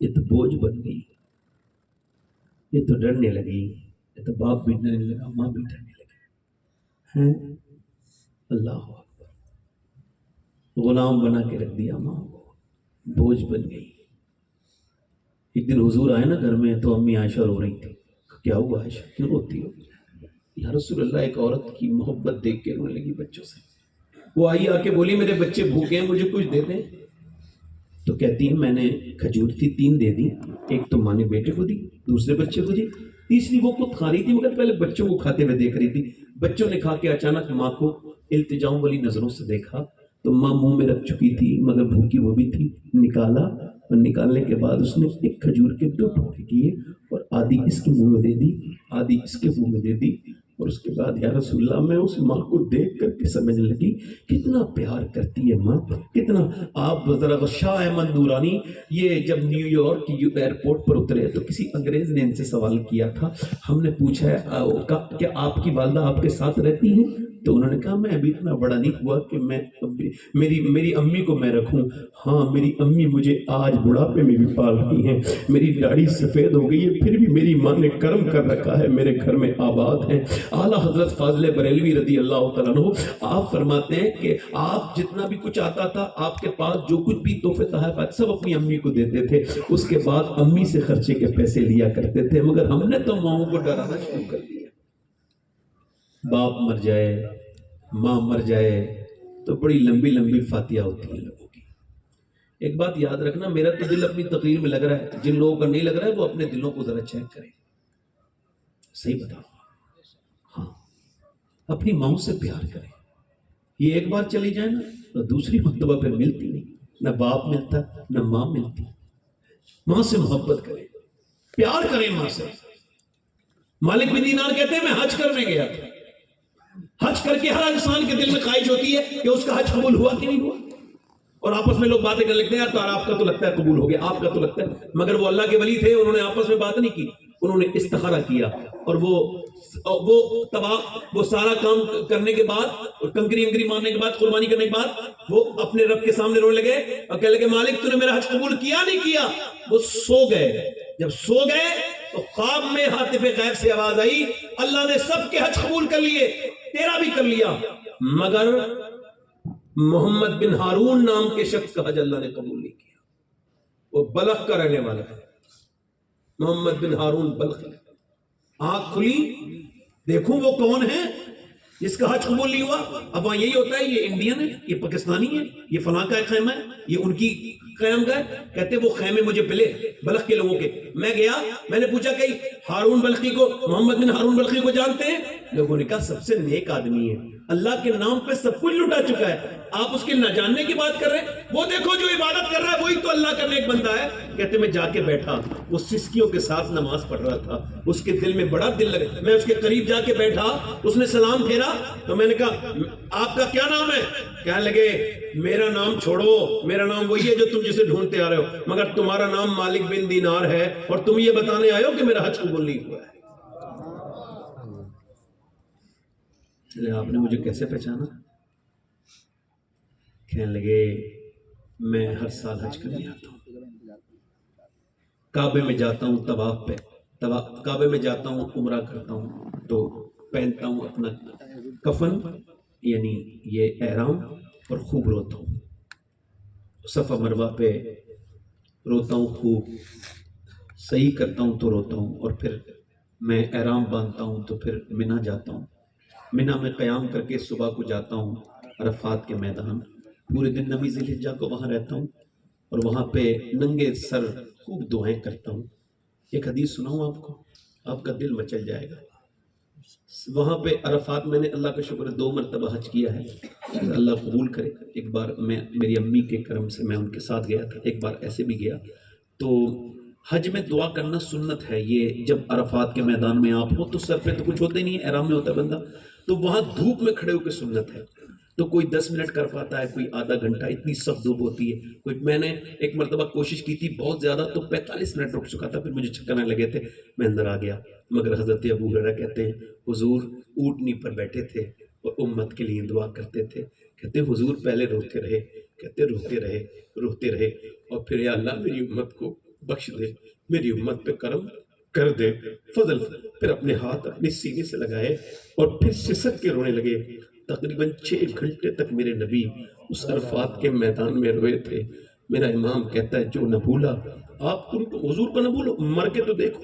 یہ تو بوجھ بن گئی, یہ تو ڈرنے لگی, یہ تو باپ بھی ڈرنے لگا, ماں بھی ڈرنے لگی ہیں. اللہ اکبر. غلام بنا کے رکھ دیا ماں کو, بوجھ بن گئی. ایک دن حضور آئے نا گھر میں تو امی عائشہ رو رہی تھی. کیا ہوا عائشہ, کیوں روتی ہو؟ یا رسول اللہ, ایک عورت کی محبت دیکھ کے رونے لگی بچوں سے. وہ آئی آ کے بولی میرے بچے بھوکے ہیں, مجھے کچھ دے دیں. تو کہتی ہے میں نے کھجور تھی 3 دے دی, ایک تو ماں نے بیٹے کو دی, دوسرے بچے کو دی, تیسری وہ خود کھا رہی تھی مگر پہلے بچوں کو کھاتے ہوئے دیکھ رہی تھی. بچوں نے کھا کے اچانک ماں کو التجاؤں والی نظروں سے دیکھا تو ماں منہ میں رکھ چکی تھی مگر بھوکی وہ بھی تھی. نکالا اور نکالنے کے بعد اس نے ایک کھجور کے 2 ٹکڑے کیے اور آدھی اس کے منہ میں دے دی, آدھی اس کے منہ میں دے دی. اور اس کے بعد یا رسول اللہ میں اس ماں کو دیکھ کر کے سمجھنے لگی کتنا پیار کرتی ہے ماں, کتنا. آپ ذرا شاہ احمد نورانی یہ جب نیو یارک کی ایئرپورٹ پر اترے تو کسی انگریز نے ان سے سوال کیا تھا. ہم نے پوچھا ہے کہ آپ کی والدہ آپ کے ساتھ رہتی ہیں؟ تو انہوں نے کہا میں ابھی اتنا بڑا نہیں ہوا کہ میں میری امی کو میں رکھوں. ہاں میری امی مجھے آج بڑھاپے میں بھی پال رہی ہیں, میری داڑھی سفید ہو گئی ہے پھر بھی میری ماں نے کرم کر رکھا ہے, میرے گھر میں آباد ہیں. اعلیٰ حضرت فاضل بریلوی رضی اللہ تعالیٰ عنہ آپ فرماتے ہیں کہ آپ جتنا بھی کچھ آتا تھا آپ کے پاس جو کچھ بھی تحفے تحائف سب اپنی امی کو دیتے تھے. اس کے بعد امی سے خرچے کے پیسے لیا کرتے تھے, مگر ہم نے تو ماؤں کو ڈرانا شروع کر دیا. باپ مر جائے, ماں مر جائے تو بڑی لمبی لمبی فاتحہ ہوتی ہیں لوگوں کی. ایک بات یاد رکھنا, میرا تو دل اپنی تقریر میں لگ رہا ہے, جن لوگوں کا نہیں لگ رہا ہے وہ اپنے دلوں کو ذرا چیک کریں. صحیح بتاؤ, ہاں اپنی ماں سے پیار کریں. یہ ایک بار چلی جائے نا تو دوسری مرتبہ پھر ملتی نہیں, نہ باپ ملتا نہ ماں ملتی. ماں سے محبت کریں, پیار کریں ماں سے. مالک بن دینار کہتے ہیں میں حج کرنے گیا تھا. حج کر کے ہر انسان کے دل میں خواہش ہوتی ہے کہ اس کا حج قبول ہوا کہ نہیں ہوا, اور آپس میں لوگ باتیں کرنے لگتے ہیں یار تو آپ کا تو لگتا ہے قبول ہو گیا, آپ کا تو لگتا ہے. مگر وہ اللہ کے ولی تھے, انہوں نے آپس میں بات نہیں کی, انہوں نے استخارہ کیا اور وہ سارا کام کرنے کے بعد کنکری مارنے کے بعد قربانی کرنے کے بعد وہ اپنے رب کے سامنے رونے لگے اور کہنے لگے مالک تو نے میرا حج قبول کیا نہیں کیا. وہ سو گئے. جب سو گئے تو خواب میں ہاتف غیب سے آواز آئی اللہ نے سب کے حج قبول کر لیے, تیرا بھی کر لیا, مگر محمد بن ہارون نام کے شخص کا حج اللہ نے قبول نہیں کیا. وہ بلخ کا رہنے والا ہے, محمد بن ہارون بلخ. آنکھ کھلی, دیکھوں وہ کون ہے, جس کا حج قبول نہیں ہوا اب وہاں یہی ہوتا ہے یہ انڈین ہے، یہ پاکستانی ہے، یہ فلاں کا خیمہ ہے، یہ ان کی قیام کا ہے. کہتے وہ خیمے مجھے ملے بلخ کے لوگوں کے. میں گیا، میں نے پوچھا کہ ہارون بلخی کو، محمد بن ہارون بلخی کو جانتے ہیں؟ لوگوں نے کہا سب سے نیک آدمی ہے، اللہ کے نام پہ سب کچھ لٹا چکا ہے، آپ اس کے نہ جاننے کی بات کر رہے ہیں؟ وہ دیکھو جو عبادت کر رہا ہے وہی تو اللہ کا نیک بندہ ہے. کہتے میں جا کے بیٹھا، وہ سسکیوں کے ساتھ نماز پڑھ رہا تھا، اس کے دل میں بڑا دل لگا. میں اس کے قریب جا کے بیٹھا، اس نے سلام پھیرا تو میں نے کہا آپ کا کیا نام ہے؟ کہنے لگے میرا نام چھوڑو، میرا نام وہی ہے جو تم جسے ڈھونڈتے آ رہے ہو، مگر تمہارا نام مالک بن دینار ہے اور تم یہ بتانے آئے ہو کہ میرا حج قبول نہیں ہوا ہے. آپ نے مجھے کیسے پہچانا؟ کہنے لگے میں ہر سال حج کرنے آتا ہوں، کعبے میں جاتا ہوں طواف پہ، کعبے میں جاتا ہوں عمرہ کرتا ہوں تو پہنتا ہوں اپنا کفن یعنی یہ احرام اور خوب روتا ہوں، صفا مروہ پہ روتا ہوں، خوب صحیح کرتا ہوں تو روتا ہوں، اور پھر میں احرام باندھتا ہوں تو پھر منی جاتا ہوں، منی میں قیام کر کے صبح کو جاتا ہوں عرفات کے میدان، پورے دن نبی ذی الحجہ کو وہاں رہتا ہوں اور وہاں پہ ننگے سر خوب دعائیں کرتا ہوں. ایک حدیث سناؤں آپ کو، آپ کا دل مچل جائے گا. وہاں پہ عرفات میں نے اللہ کا شکر 2 مرتبہ حج کیا ہے، اللہ قبول کرے. ایک بار میں میری امی کے کرم سے میں ان کے ساتھ گیا تھا، ایک بار ایسے بھی گیا. تو حج میں دعا کرنا سنت ہے. یہ جب عرفات کے میدان میں آپ ہو تو سر پہ تو کچھ ہوتا ہی نہیں ہے، احرام میں ہوتا ہے بندہ، تو وہاں دھوپ میں کھڑے ہو کے سنت ہے. تو کوئی 10 منٹ کر پاتا ہے، کوئی آدھا گھنٹہ، اتنی سخت دھوپ ہوتی ہے. کوئی میں نے ایک مرتبہ کوشش کی تھی بہت زیادہ تو 45 منٹ رک چکا تھا، پھر مجھے چکر آنے لگے تھے، میں اندر آ گیا. مگر حضرت ابو ہریرہ کہتے ہیں حضور اونٹنی پر بیٹھے تھے اور امت کے لیے دعا کرتے تھے. کہتے ہیں حضور پہلے روتے رہے، کہتے روتے رہے اور پھر یا اللہ میری امت کو بخش دے، میری امت پہ کرم کر دے، فضل. پھر اپنے ہاتھ اپنے سینے سے لگائے اور پھر سسک کے رونے لگے. تقریباً 6 گھنٹے تک میرے نبی اس عرفات کے میدان میں روئے تھے. میرا امام کہتا ہے جو نہ بھولا آپ ان کو، حضور کو نہ بھولو، مر کے تو دیکھو،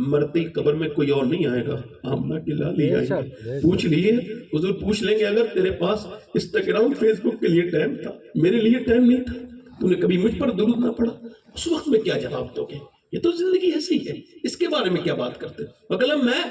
مرتے ہی قبر میں کوئی اور نہیں آئے گا، آمنہ کی لالی آئے گا. پوچھ لیے حضور، پوچھ لیں گے اگر تیرے پاس انسٹاگرام فیس بک کے لیے ٹائم تھا، میرے لیے ٹائم نہیں تھا، تو نے کبھی مجھ پر درود نہ پڑھا، اس وقت میں کیا جواب دو گے؟ یہ تو زندگی ایسی ہے، اس کے بارے میں کیا بات کرتے؟ مگر میں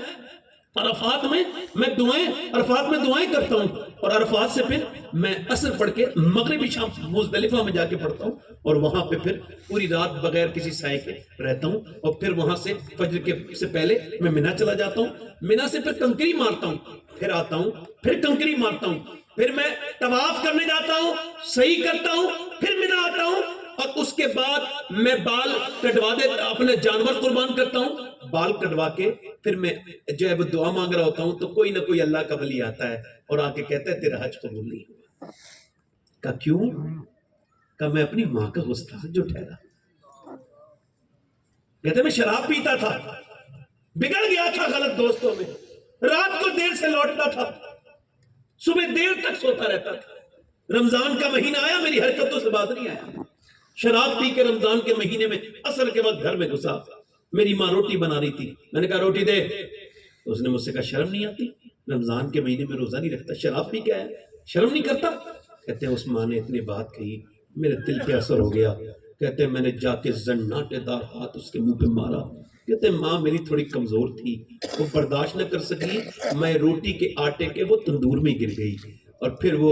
عرفات میں دعائیں کرتا ہوں اور عرفات سے پھر میں عصر پڑھ کے مغربی شام مزدلفہ میں جا کے پڑھتا ہوں اور وہاں پہ پھر پوری رات بغیر کسی سائے کے رہتا ہوں اور پھر وہاں سے فجر کے سے پہلے میں منی چلا جاتا ہوں. منی سے پھر کنکری مارتا ہوں، پھر آتا ہوں، پھر کنکری مارتا ہوں، پھر میں طواف کرنے جاتا ہوں، صحیح کرتا ہوں، پھر منی آتا ہوں اور اس کے بعد میں بال کٹوا دیتا، اپنے جانور قربان کرتا ہوں. بال کٹوا کے پھر میں جو ہے وہ دعا مانگ رہا ہوتا ہوں تو کوئی نہ کوئی اللہ کا ولی آتا ہے اور آ کے کہتا ہے تیرا حج قبول نہیں ہوا. کہا کیوں؟ کہا میں اپنی ماں کا استاد جو ٹھہرا. کہتے میں شراب پیتا تھا، بگڑ گیا تھا غلط دوستوں میں، رات کو دیر سے لوٹتا تھا، صبح دیر تک سوتا رہتا تھا. رمضان کا مہینہ آیا، میری حرکتوں سے بات نہیں آیا. شراب پی کے رمضان کے مہینے میں عصر کے وقت گھر میں گھسا. میری ماں روٹی بنا رہی تھی، میں نے کہا روٹی دے. اس نے مجھ سے کہا شرم نہیں آتی؟ رمضان کے مہینے میں روزہ نہیں رکھتا، شراب پی کے آیا، شرم نہیں کرتا؟ کہتے ہیں اس ماں نے اتنی بات کہی، میرے دل پہ اثر ہو گیا. کہتے ہیں میں نے جا کے زناٹے دار ہاتھ اس کے منہ پہ مارا. کہتے ہیں ماں میری تھوڑی کمزور تھی، وہ برداشت نہ کر سکی، میں روٹی کے آٹے کے وہ تندور میں گر گئی اور پھر وہ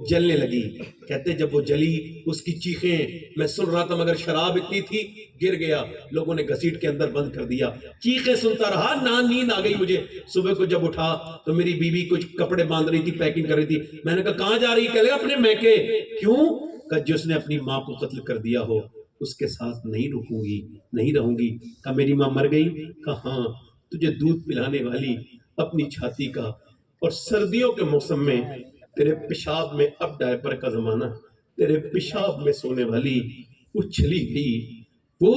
جلنے لگی. کہتے جب وہ جلی اس کی چیخیں میں سن رہا تھا مگر شراب اتنی تھی گر گیا. لوگوں نے گھسیٹ کے اندر بند کر دیا، چیخیں سنتا رہا، نیند آ گئی مجھے. صبح کو جب اٹھا تو میری بیوی کچھ کپڑے باندھ رہی تھی، پیکنگ کر رہی تھی. میں نے کہا کہاں جا رہی؟ کہہ لے اپنے میکے. کیوں؟ کہ جس نے اپنی ماں کو قتل کر دیا ہو اس کے ساتھ نہیں رکوں گی، نہیں رہوں گی. کہا میری ماں مر گئی؟ کہا ہاں. تجھے دودھ پلانے والی اپنی چھاتی کا، اور سردیوں کے موسم میں تیرے پیشاب میں، اب ڈائپر کا زمانہ، تیرے پیشاب میں سونے والی وہ چلی گئی. وہ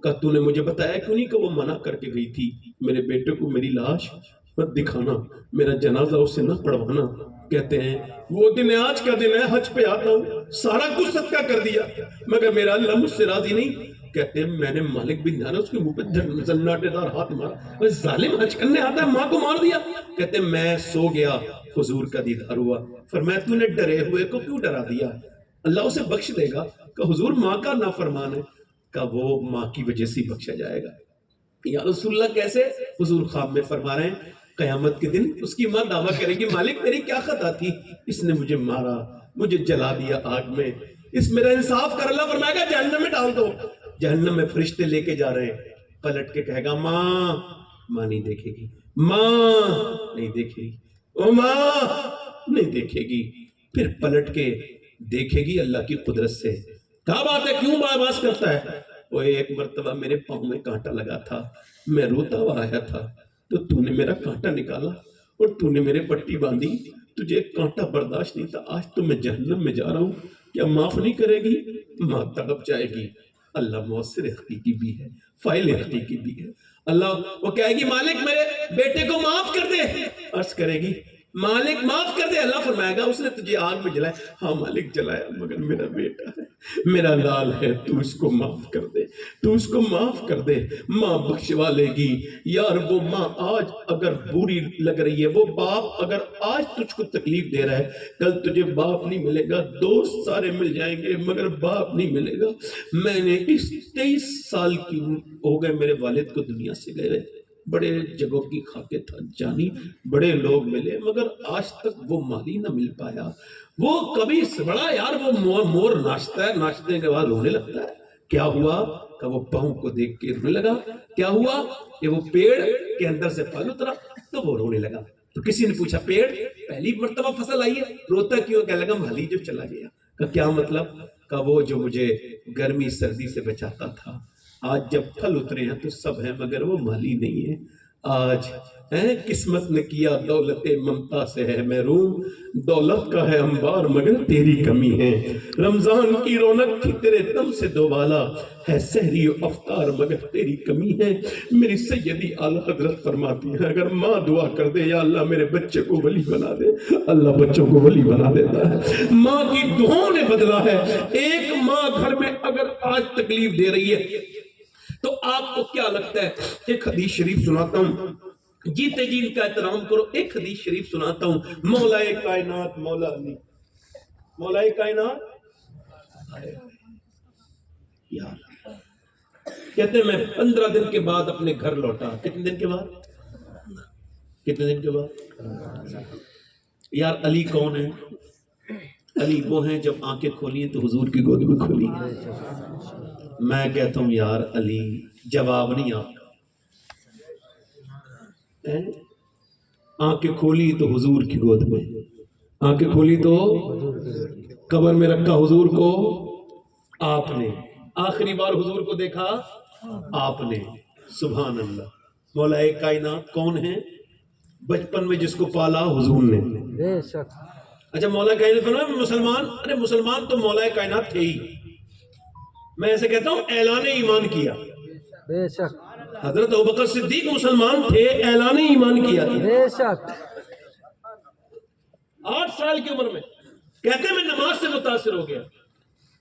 کہ تو نے مجھے بتایا کیوں نہیں کہ وہ منع کر کے گئی تھی میرے بیٹے کو میری لاش مت دکھانا، میرا جنازہ اسے نہ پڑھوانا. کہتے ہیں وہ دن ہے، آج کا دن ہے، حج پہ آتا ہوں، سارا کچھ صدقہ کر دیا مگر میرا اللہ مجھ سے راضی نہیں. کہتے ہیں میں نے مالک بن دینار اس کے منہ پہ زناٹے دار ہاتھ مارا، وہ ظالم حج کرنے آتا ہے ماں کو مار دیا. کہتے ہیں میں سو گیا، حضور کا دیدار ہوا. فرمایا تو نے ڈرے ہوئے کو کیوں ڈرا دیا؟ اللہ اسے بخش دے گا. کہ حضور ماں کا نافرمان ہے. کہ وہ ماں کی وجہ سے بخشا جائے گا. یا رسول اللہ کیسے؟ حضور خواب میں فرما رہے ہیں قیامت کے دن اس کی ماں دعویٰ کرے گی مالک میری کیا خطا تھی، اس نے مجھے مارا، مجھے جلا دیا آگ میں، اس میرا انصاف کر. اللہ فرمائے گا جہنم میں ڈال دو. جہنم میں فرشتے لے کے جا رہے ہیں. پلٹ کے کہے گا ماں. ماں نہیں دیکھے گی، ماں نہیں دیکھے گی، او ماں نہیں دیکھے گی. پھر پلٹ کے دیکھے گی اللہ کی قدرت سے. کیا بات ہے، کیوں آواز کرتا ہے؟ وہ ایک مرتبہ میرے پاؤں میں کانٹا لگا تھا، میں روتا ہوا آیا تھا تو نے میرا کانٹا نکالا اور نے میرے پٹی باندھی. تجھے ایک کانٹا برداشت نہیں تھا، آج تو میں جہنم میں جا رہا ہوں، کیا معاف نہیں کرے گی؟ ماں تڑپ جائے گی. اللہ مؤثر حقیقی بھی ہے، فائل حقیقی بھی ہے. اللہ وہ کہے گی مالک میرے بیٹے کو معاف کر دے. عرض کرے گی مالک معاف کر دے. اللہ فرمائے گا اس نے تجھے آگ میں جلایا. ہاں مالک جلایا، مگر میرا بیٹا ہے، میرا لال ہے، تو اس کو معاف کر دے، تو اس کو معاف کر دے. ماں بخشوا لے گی. یار وہ ماں آج اگر بری لگ رہی ہے، وہ باپ اگر آج تجھ کو تکلیف دے رہا ہے، کل تجھے باپ نہیں ملے گا. دوست سارے مل جائیں گے مگر باپ نہیں ملے گا. میں نے اس 23 سال کی ہو گئے میرے والد کو دنیا سے گئے، بڑے جگہوں کی خاکے تھا جانی، بڑے لوگ ملے مگر آج تک وہ مالی نہ مل پایا. وہ کبھی بڑا یار وہ مور ناچتا ہے، ناچنے کے بعد رونے لگتا ہے. کیا ہوا؟ کہ وہ پاؤں کو دیکھ کے رونے لگا. کیا ہوا؟ کہ وہ پیڑ کے اندر سے پھل اترا تو وہ رونے لگا. تو کسی نے پوچھا پیڑ پہلی مرتبہ فصل آئی ہے، روتا کیوں؟ کہنے لگا مالی جو چلا گیا. کہ کیا مطلب؟ کہ وہ جو مجھے گرمی سردی سے بچاتا تھا، آج جب پھل اترے ہیں تو سب ہیں مگر وہ مالی نہیں ہے. آج قسمت نے کیا دولت ممتا سے ہے محروم، دولت کا ہے انبار مگر تیری کمی ہے. رمضان کی رونق تھی تیرے دم سے دوبالا، ہے سحری و افطار مگر تیری کمی ہے. میری سیدی اعلیٰ حضرت فرماتی ہے اگر ماں دعا کر دے یا اللہ میرے بچے کو ولی بنا دے، اللہ بچوں کو ولی بنا دیتا ہے. ماں کی دعاؤں نے بدلا ہے. ایک ماں گھر میں اگر آج تکلیف دے رہی ہے تو آپ کو کیا لگتا ہے؟ ایک حدیث شریف سناتا ہوں، جیتے جی ان کا احترام کرو. ایک حدیث شریف سناتا ہوں. مولا کائنات مولا علی، مولا کائنات یار کہتے ہیں میں 15 دن کے بعد اپنے گھر لوٹا. کتنے دن کے بعد؟ کتنے دن کے بعد؟ یار علی کون ہے؟ علی وہ ہیں جب آنکھیں کھولی ہیں تو حضور کی گود میں کھولی. میں کہتا ہوں یار علی جواب نہیں آپ کا. آنکھیں کھولی تو حضور کی گود میں، آنکھیں کھولی تو قبر میں رکھا حضور کو آپ نے، آخری بار حضور کو دیکھا آپ نے. سبحان اللہ. مولا کائنات کون ہے؟ بچپن میں جس کو پالا حضور نے. بے شک. اچھا مولا کائنات فرمایا مسلمان، ارے مسلمان تو مولا کائنات تھے ہی. میں ایسے کہتا ہوں اعلان ایمان کیا. بے شک. حضرت ابوبکر صدیق مسلمان تھے، اعلان ایمان کیا. بے شک. 8 سال کی عمر میں کہتے ہیں میں نماز سے متاثر ہو گیا.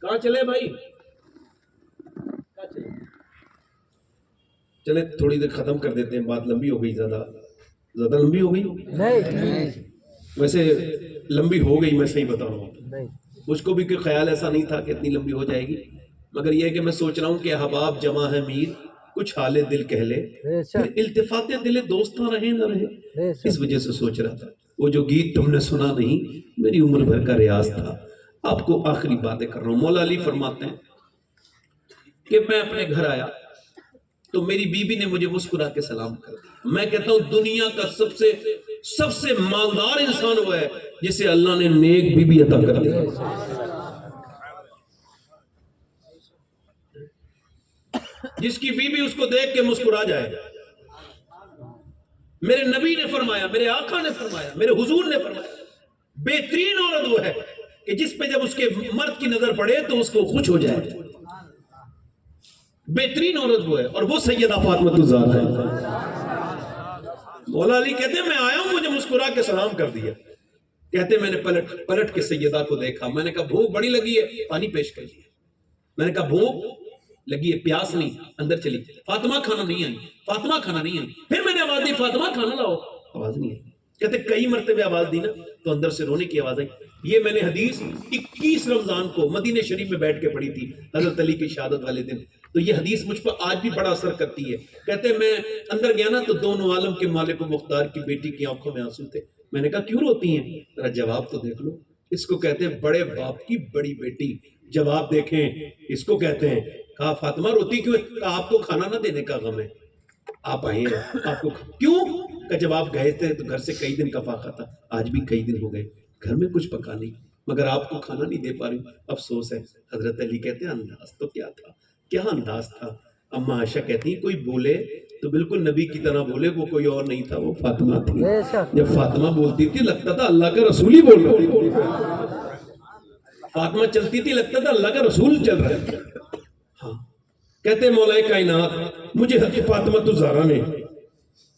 کہاں چلے بھائی؟ چلے تھوڑی دیر ختم کر دیتے ہیں، بات لمبی ہو گئی، زیادہ لمبی ہو گئی. نہیں ویسے لمبی ہو گئی، میں صحیح بتا رہا ہوں. نہیں. مجھ کو بھی کوئی خیال ایسا نہیں تھا کہ اتنی لمبی ہو جائے گی، مگر یہ ہے کہ میں سوچ رہا ہوں کہ احباب جمع ہے میر، کچھ حال دل کہہ لے، بے پھر شک. التفات دل دوستاں رہے نہ رہے. بے اس شک. وجہ سے سوچ رہا تھا. وہ جو گیت تم نے سنا نہیں، میری عمر بھر کا ریاض تھا. آپ کو آخری باتیں کر رہا ہوں. مولا علی فرماتے ہیں کہ میں اپنے گھر آیا تو میری بیوی نے مجھے مسکرا کے سلام کر دیا. میں کہتا ہوں دنیا کا سب سے مالدار انسان وہ ہے جسے اللہ نے نیک بیوی عطا کر دی. جس کی بیوی اس کو دیکھ کے مسکرا جائے. میرے نبی نے فرمایا، میرے آقا نے فرمایا، میرے حضور نے فرمایا بہترین عورت وہ ہے کہ جس پہ جب اس کے مرد کی نظر پڑے تو اس کو خوش ہو جائے. بہترین عورت وہ ہے اور وہ سیدہ فاطمہ الزہرا ہے. مولا علی کہتے ہیں میں آیا ہوں، مجھے مسکرا کے سلام کر دیا. کہتے ہیں میں نے پلٹ کے سیدہ کو دیکھا. میں نے کہا بھوک بڑی لگی ہے، پانی پیش کر دیا. میں نے کہا بھوک لگی ہے پیاس نہیں, اندر چلی, فاطمہ کھانا نہیں آئی, فاطمہ کھانا نہیں آئی. پھر میں نے آواز دی فاطمہ کھانا لاؤ, آواز نہیں آئی. کہتے کئی مرتبہ آواز دی نا تو اندر سے رونے کی آواز آئی. یہ میں نے حدیث 21 رمضان کو مدینہ شریف میں بیٹھ کے پڑھی تھی, حضرت علی کی شہادت والے دن. تو یہ حدیث مجھ پر آج بھی بڑا اثر کرتی ہے. کہتے میں اندر گیا نا تو دونوں عالم کے مالک و مختار کی بیٹی کی آنکھوں میں آنسو تھے. میں نے کہا کیوں روتی ہیں, ذرا جواب تو دیکھ لو. اس کو کہتے ہیں بڑے باپ کی بڑی بیٹی, جواب دیکھیں اس کو کہتے ہیں. کہا فاطمہ روتی کیوں ہے؟ کہا آپ کو کھانا نہ دینے کا غم ہے, آپ آئے ہیں آپ کو کیوں؟ کہ جب آپ گئے تھے تو گھر سے کئی دن کا فاقہ تھا, آج بھی کئی دن ہو گئے, گھر میں کچھ پکا نہیں, مگر آپ کو کھانا نہیں دے پا رہی, افسوس ہے. حضرت علی کہتے ہیں انداز تو کیا تھا, کیا انداز تھا. اما عائشہ کہتی ہیں کوئی بولے تو بالکل نبی کی طرح بولے, وہ کوئی اور نہیں تھا, وہ فاطمہ تھی. جب فاطمہ بولتی تھی لگتا تھا اللہ کا رسول ہی بول رہا, فاطمہ چلتی تھی لگتا تھا اللہ کا رسول چل رہا ہے. ہاں کہتے ہیں مولا کائنات مجھے فاطمہ تو زہرا نے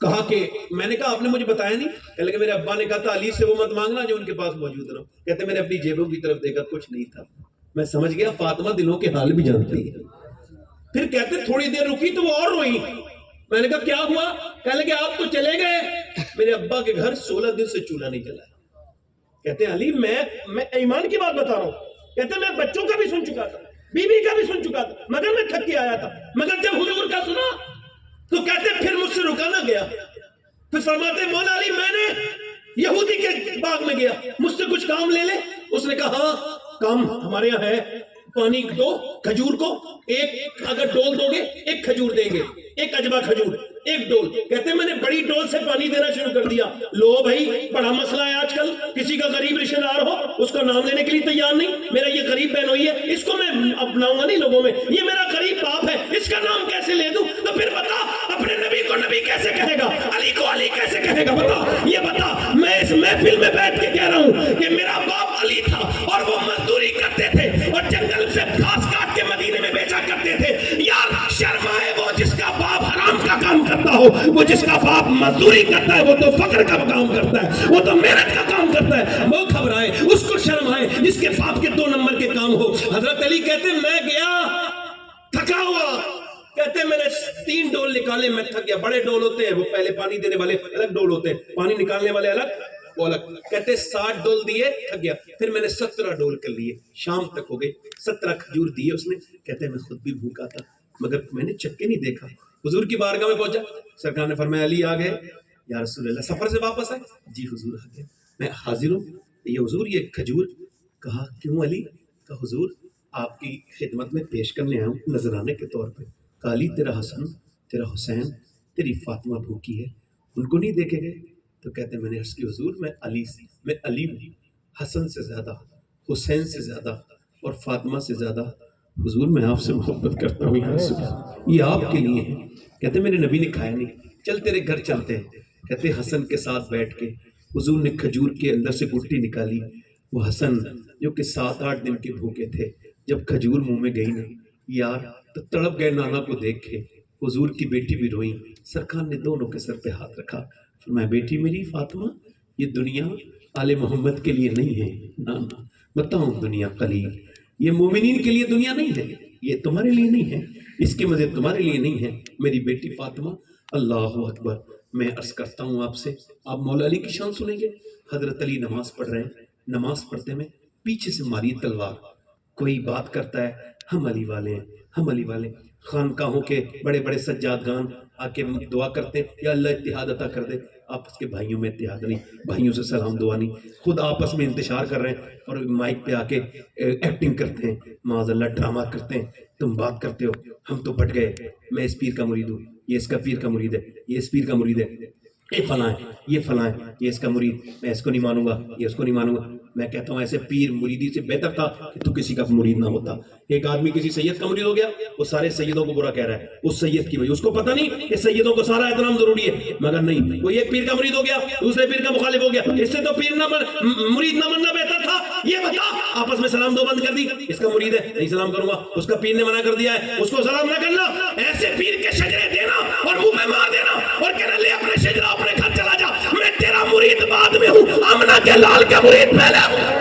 کہا کہ میں نے کہا آپ نے مجھے بتایا نہیں. کہنے لگے میرے ابا نے کہا تھا علی سے وہ مت مانگنا جو ان کے پاس موجود رہو. کہتے میں نے اپنی جیبوں کی طرف دیکھا, کچھ نہیں تھا. میں سمجھ گیا فاطمہ دلوں کے حال بھی جانتی ہے. پھر کہتے تھوڑی دیر رکی تو وہ اور روئی. میں نے کہا کیا ہوا؟ کہنے لگے آپ تو چلے گئے, میرے ابا کے گھر 16 دن سے چولہا نہیں جلا. کہتے ہیں علی میں ایمان کی بات بتا رہا ہوں. کہتے میں بچوں کا بھی سن چکا تھا, بیوی کا بھی سن چکا تھا, مگر میں تھک کے آیا تھا. مگر جب حضور کا سنا تو کہتے پھر مجھ سے رکا نہ گیا. پھر فرماتے مولا علی میں نے یہودی کے باغ میں گیا, مجھ سے کچھ کام لے لے. اس نے کہا ہاں کام ہمارے یہاں ہے, پانی دو کھجور کو, ایک اگر ڈول دو گے ایک کھجور دیں گے, ایک اجوا کھجور ایک ڈول. کہتے ہیں میں نے بڑی ڈول سے پانی دینا شروع کر دیا. لو بھائی بڑا مسئلہ ہے آج کل, کسی کا غریب رشتہ دار ہو اس کا نام لینے کے لیے تیار نہیں. میرا یہ غریب بہن ہوئی ہے, اس کو میں اپناؤں گا نہیں لوگوں میں, یہ میرا غریب باپ ہے, اس کا نام کیسے لے دوں؟ تو پھر بتا اپنے نبی کو نبی کیسے کہے گا, علی کو علی کیسے کہے گا؟ بتا, یہ بتا. میں اس محفل میں بیٹھ کے کہہ رہا ہوں کہ میرا باپ علی تھا اور وہ مزدوری کرتے تھے اور جنگل سے گھاس کاٹ کے مدینے میں بیچا کرتے تھے. یار شرم آئے وہ جس کا باپ حرام کا کام کرتا ہو, وہ جس کا باپ مزدوری کرتا ہے, وہ تو فقر کا کام کرتا ہے, وہ تو محنت کا کام کرتا ہے. وہ گھبرائے, اس کو شرم آئے جس کے باپ کے 2 نمبر کے کام ہو. حضرت علی کہتے ہیں میں گیا تھکا ہوا, کہتے میں نے 3 ڈول نکالے, میں تھک گیا. بڑے ڈول ہوتے ہیں وہ پہلے پانی دینے والے الگ ڈول ہوتے ہیں, پانی نکالنے والے الگ وہ الگ. کہتے 60 ڈول دیے, تھک گیا. پھر میں نے 17 ڈول کر لیے, شام تک ہو گئے. 17 کھجور دیے اس نے. کہتے میں خود بھی بھوکا تھا مگر میں نے چک کے نہیں دیکھا. حضور کی بارگاہ میں پہنچا, سرکار نے فرمایا علی آ گئے. یا رسول اللہ سفر سے واپس آئے؟ جی حضور آ گئے, میں حاضر ہوں. یہ حضور یہ کھجور. کہا کیوں علی؟ کہا حضور آپ کی خدمت میں پیش کرنے آیا ہوں نذرانے کے طور پہ. کہا علی تیرا حسن تیرا حسین تیری فاطمہ بھوکی ہے, ان کو نہیں دیکھے گئے؟ تو کہتے ہیں میں نے عرض کی حضور میں علی ہوں, حسن سے زیادہ, حسین سے زیادہ اور فاطمہ سے زیادہ حضور میں آپ سے محبت کرتا ہوں. یا رسول اللہ یہ آپ کے لیے ہے. کہتے میرے نبی نے کھایا نہیں, چل تیرے گھر چلتے ہیں. کہتے حسن کے ساتھ بیٹھ کے حضور نے کھجور کے اندر سے گٹی نکالی. وہ حسن جو کہ 7-8 دن کے بھوکے تھے, جب کھجور منہ میں گئی نا یار تو تڑپ گئے نانا کو دیکھ کے. حضور کی بیٹی بھی روئی. سرکار نے دونوں کے سر پہ ہاتھ رکھا, فرمایا بیٹی میری فاطمہ یہ دنیا آل محمد کے لیے نہیں ہے, نانا بتاؤں دنیا قلیل, یہ مومنین کے لیے دنیا نہیں ہے, یہ تمہارے لیے نہیں ہے, اس کے مزے تمہارے لیے نہیں ہے میری بیٹی فاطمہ. اللہ اکبر. میں عرض کرتا ہوں آپ سے, آپ مولا علی کی شان سنیں گے. حضرت علی نماز پڑھ رہے ہیں, نماز پڑھتے میں پیچھے سے ماری تلوار. کوئی بات کرتا ہے ہم علی والے ہیں, ہم علی والے. خانقاہوں کے بڑے بڑے سجادگان آ کے دعا کرتے ہیں یا اللہ اتحاد عطا کر دے. آپس کے بھائیوں میں اتحاد نہیں, بھائیوں سے سلام دعا نہیں, خود آپس میں انتشار کر رہے ہیں اور مائک پہ آ کے ایکٹنگ کرتے ہیں, معاذ اللہ ڈرامہ کرتے ہیں. تم بات کرتے ہو ہم تو پٹ گئے, میں اس پیر کا مرید ہوں, یہ اس کا پیر کا مرید ہے, یہ اس پیر کا مرید ہے, یہ فلاں ہے, یہ فلاں ہے, یہ اس کا مرید, میں اس کو نہیں مانوں گا, یہ اس کو نہیں مانوں گا. میں کہتا ہوں ایسے پیر مریدی سے بہتر تھا کہ تو کسی کا مرید نہ ہوتا. ایک آدمی کسی سید کا مرید ہو گیا, وہ سارے سیدوں کو برا کہہ رہا ہے, اس سید کی وجہ, اس کو پتہ نہیں کہ سیدوں کو سارا احترام ضروری ہے, مگر نہیں, وہ ایک پیر کا مرید ہو گیا دوسرے پیر کا مخالف ہو گیا, اس سے تو پیر نہ مرید نہ بننا بہتر تھا. یہ بتا آپس میں سلام دو بند کر دی, اس کا مرید ہے نہیں سلام کروں گا, اس کا پیر نے منع کر دیا ہے اس کو سلام نہ کرنا. ایسے پیر کے شجرے دینا اور منہ پہ مار دینا اور کہنا لے اپنے شجرہ اپنے گھر چلا جا, میں تیرا مرید بعد میں ہوں, آمنہ کے لال کا مرید پہلے ہوں.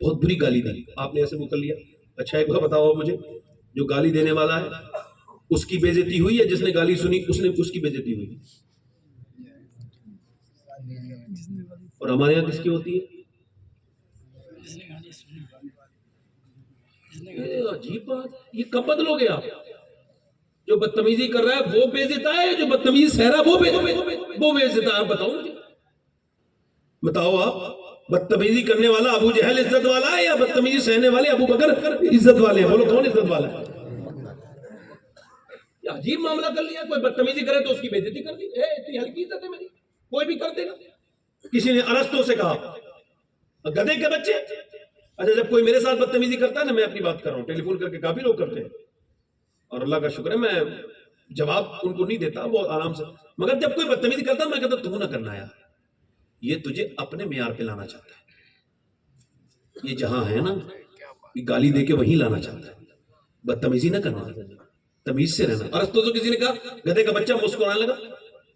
بہت بری گالی دی, آپ نے ایسے منہ کر لیا. اچھا ایک بار بتاؤ مجھے, جو گالی دینے والا ہے اس کی بے عزتی ہوئی ہے, جس نے گالی سنی اس کی بے عزتی ہوئی؟ اور ہمارے یہاں کس کی ہوتی ہے؟ یہ عجیب بات, یہ کب بدلو گے آپ؟ جو بدتمیزی کر رہا ہے وہ بے عزت ہے, جو بدتمیزی سہ رہا ہے وہ بے عزت ہے. بتاؤ مجھے, بتاؤ آپ, بدتمیزی کرنے والا ابو جہل عزت والا ہے یا بدتمیزی سہنے والے ابو بکر عزت والے ہیں؟ بولو کون عزت والا ہے؟ یہ عجیب معاملہ کر لیا, کوئی بدتمیزی کرے تو اس کی بے عزتی کر دی. اتنی ہلکی عزت ہے میری, کوئی بھی کر دے گا. کسی نے ارسطو سے کہا گدھے کے بچے. اچھا جب کوئی میرے ساتھ بدتمیزی کرتا ہے نا, میں اپنی بات کر رہا ہوں, ٹیلی فون کر کے کافی لوگ کرتے ہیں اور اللہ کا شکر ہے میں جواب ان کو نہیں دیتا, بہت آرام سے. مگر جب کوئی بدتمیزی کرتا ہے میں کہتا تو نہ کرنا یار, یہ تجھے اپنے معیار پہ لانا چاہتا ہے. یہ جہاں ہے نا, یہ گالی دے کے وہیں لانا چاہتا ہے. بدتمیزی نہ کرنا, تمیز سے رہنا. ارسطو سے کسی نے کہا گدھے کا بچہ مسکرانے لگا,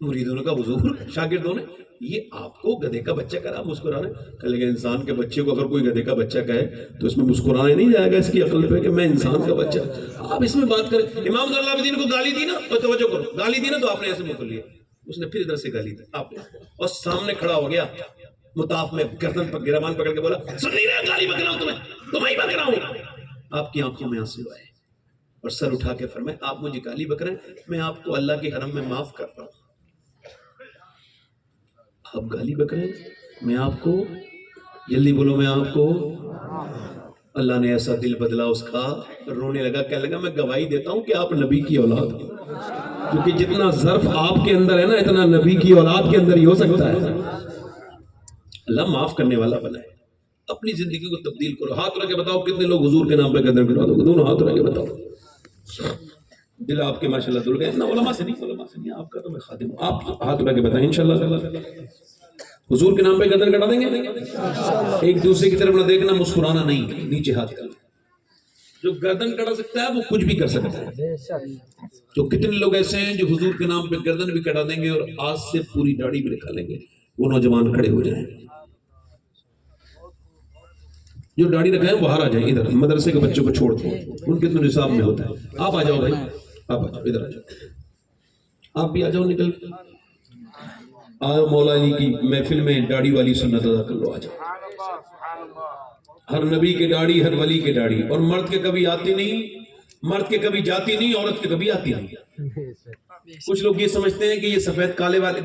مریدوں نے کہا حضور, شاگردوں نے, یہ آپ کو گدھے کا بچہ کرا مسکرانے؟ کہ لگے انسان کے بچے کو اگر کوئی گدھے کا بچہ کہے تو اس میں مسکرانے نہیں جائے گا اس کی عقل پہ کہ میں انسان کا بچہ. آپ اس میں بات کریں. امام ذی العابدین کو گالی دی نا, تو توجہ کرو, گالی دی نا تو آپ نے ایسے منہ کر لیا. اس نے پھر ادھر سے گالی دی آپ نے, اور سامنے کھڑا ہو گیا مطاف میں, گردن پر گریبان پکڑ کے بولا سن نہیں رہا, گالی بک رہا ہوں تمہیں بک رہا ہوں. آپ کی آنکھوں میں آنسو آئے اور سر اٹھا کے فرمائے آپ مجھے گالی بک رہے ہیں, میں آپ کو اللہ کے حرم میں معاف کر رہا ہوں. آپ گالی بک رہے ہیں, میں آپ کو, جلدی بولو, میں آپ کو. اللہ نے ایسا دل بدلا اس کا, رونے لگا, کہنے لگا میں گواہی دیتا ہوں کہ آپ نبی کی اولاد ہیں, کیونکہ جتنا ظرف آپ کے اندر ہے نا اتنا نبی کی اولاد کے اندر ہی ہو سکتا ہے. اللہ معاف کرنے والا بنائے. اپنی زندگی کو تبدیل کرو. ہاتھ رکھ کے بتاؤ کتنے لوگ حضور کے نام پہ گردن کٹوا دو, دونوں ہاتھ رکھ کے بتاؤ. دل آپ کے ماشاءاللہ دل گئے. اتنا علماء سے نہیں, آپ کا تو میں خادم ہوں. آپ ہاتھ رکھ کے بتائیں انشاءاللہ حضور کے نام پہ گردن کٹا دیں گے. ایک دوسرے کی طرف نہ دیکھنا, مسکرانا نہیں, نیچے ہاتھ کرنا. جو گردن کٹا سکتا ہے وہ کچھ بھی کر سکتا ہے. تو کتنے لوگ ایسے ہیں جو حضور کے نام پہ گردن بھی کٹا دیں گے اور آج سے پوری داڑھی بھی نکالیں گے. وہ نوجوان کھڑے ہو جائیں, جو داڑھی رکھائیں باہر آ جائیں, ادھر مدرسے کے بچوں کو چھوڑ دیں, ان کے تو نصاب میں ہوتا ہے. آپ آ جاؤ بھائی, آپ آ جاؤ, ادھر آ جاؤ, آپ بھی آ جاؤ, نکل آؤ. مولا علی کی محفل میں داڑھی والی سنت ادا کر لو, آ جاؤ. ہر نبی کے داڑھی, ہر ولی کے داڑھی, اور مرد کے کبھی آتی نہیں, مرد کے کبھی جاتی نہیں, عورت کے کبھی آتی نہیں. کچھ لوگ یہ سمجھتے ہیں کہ یہ سفید کالے والے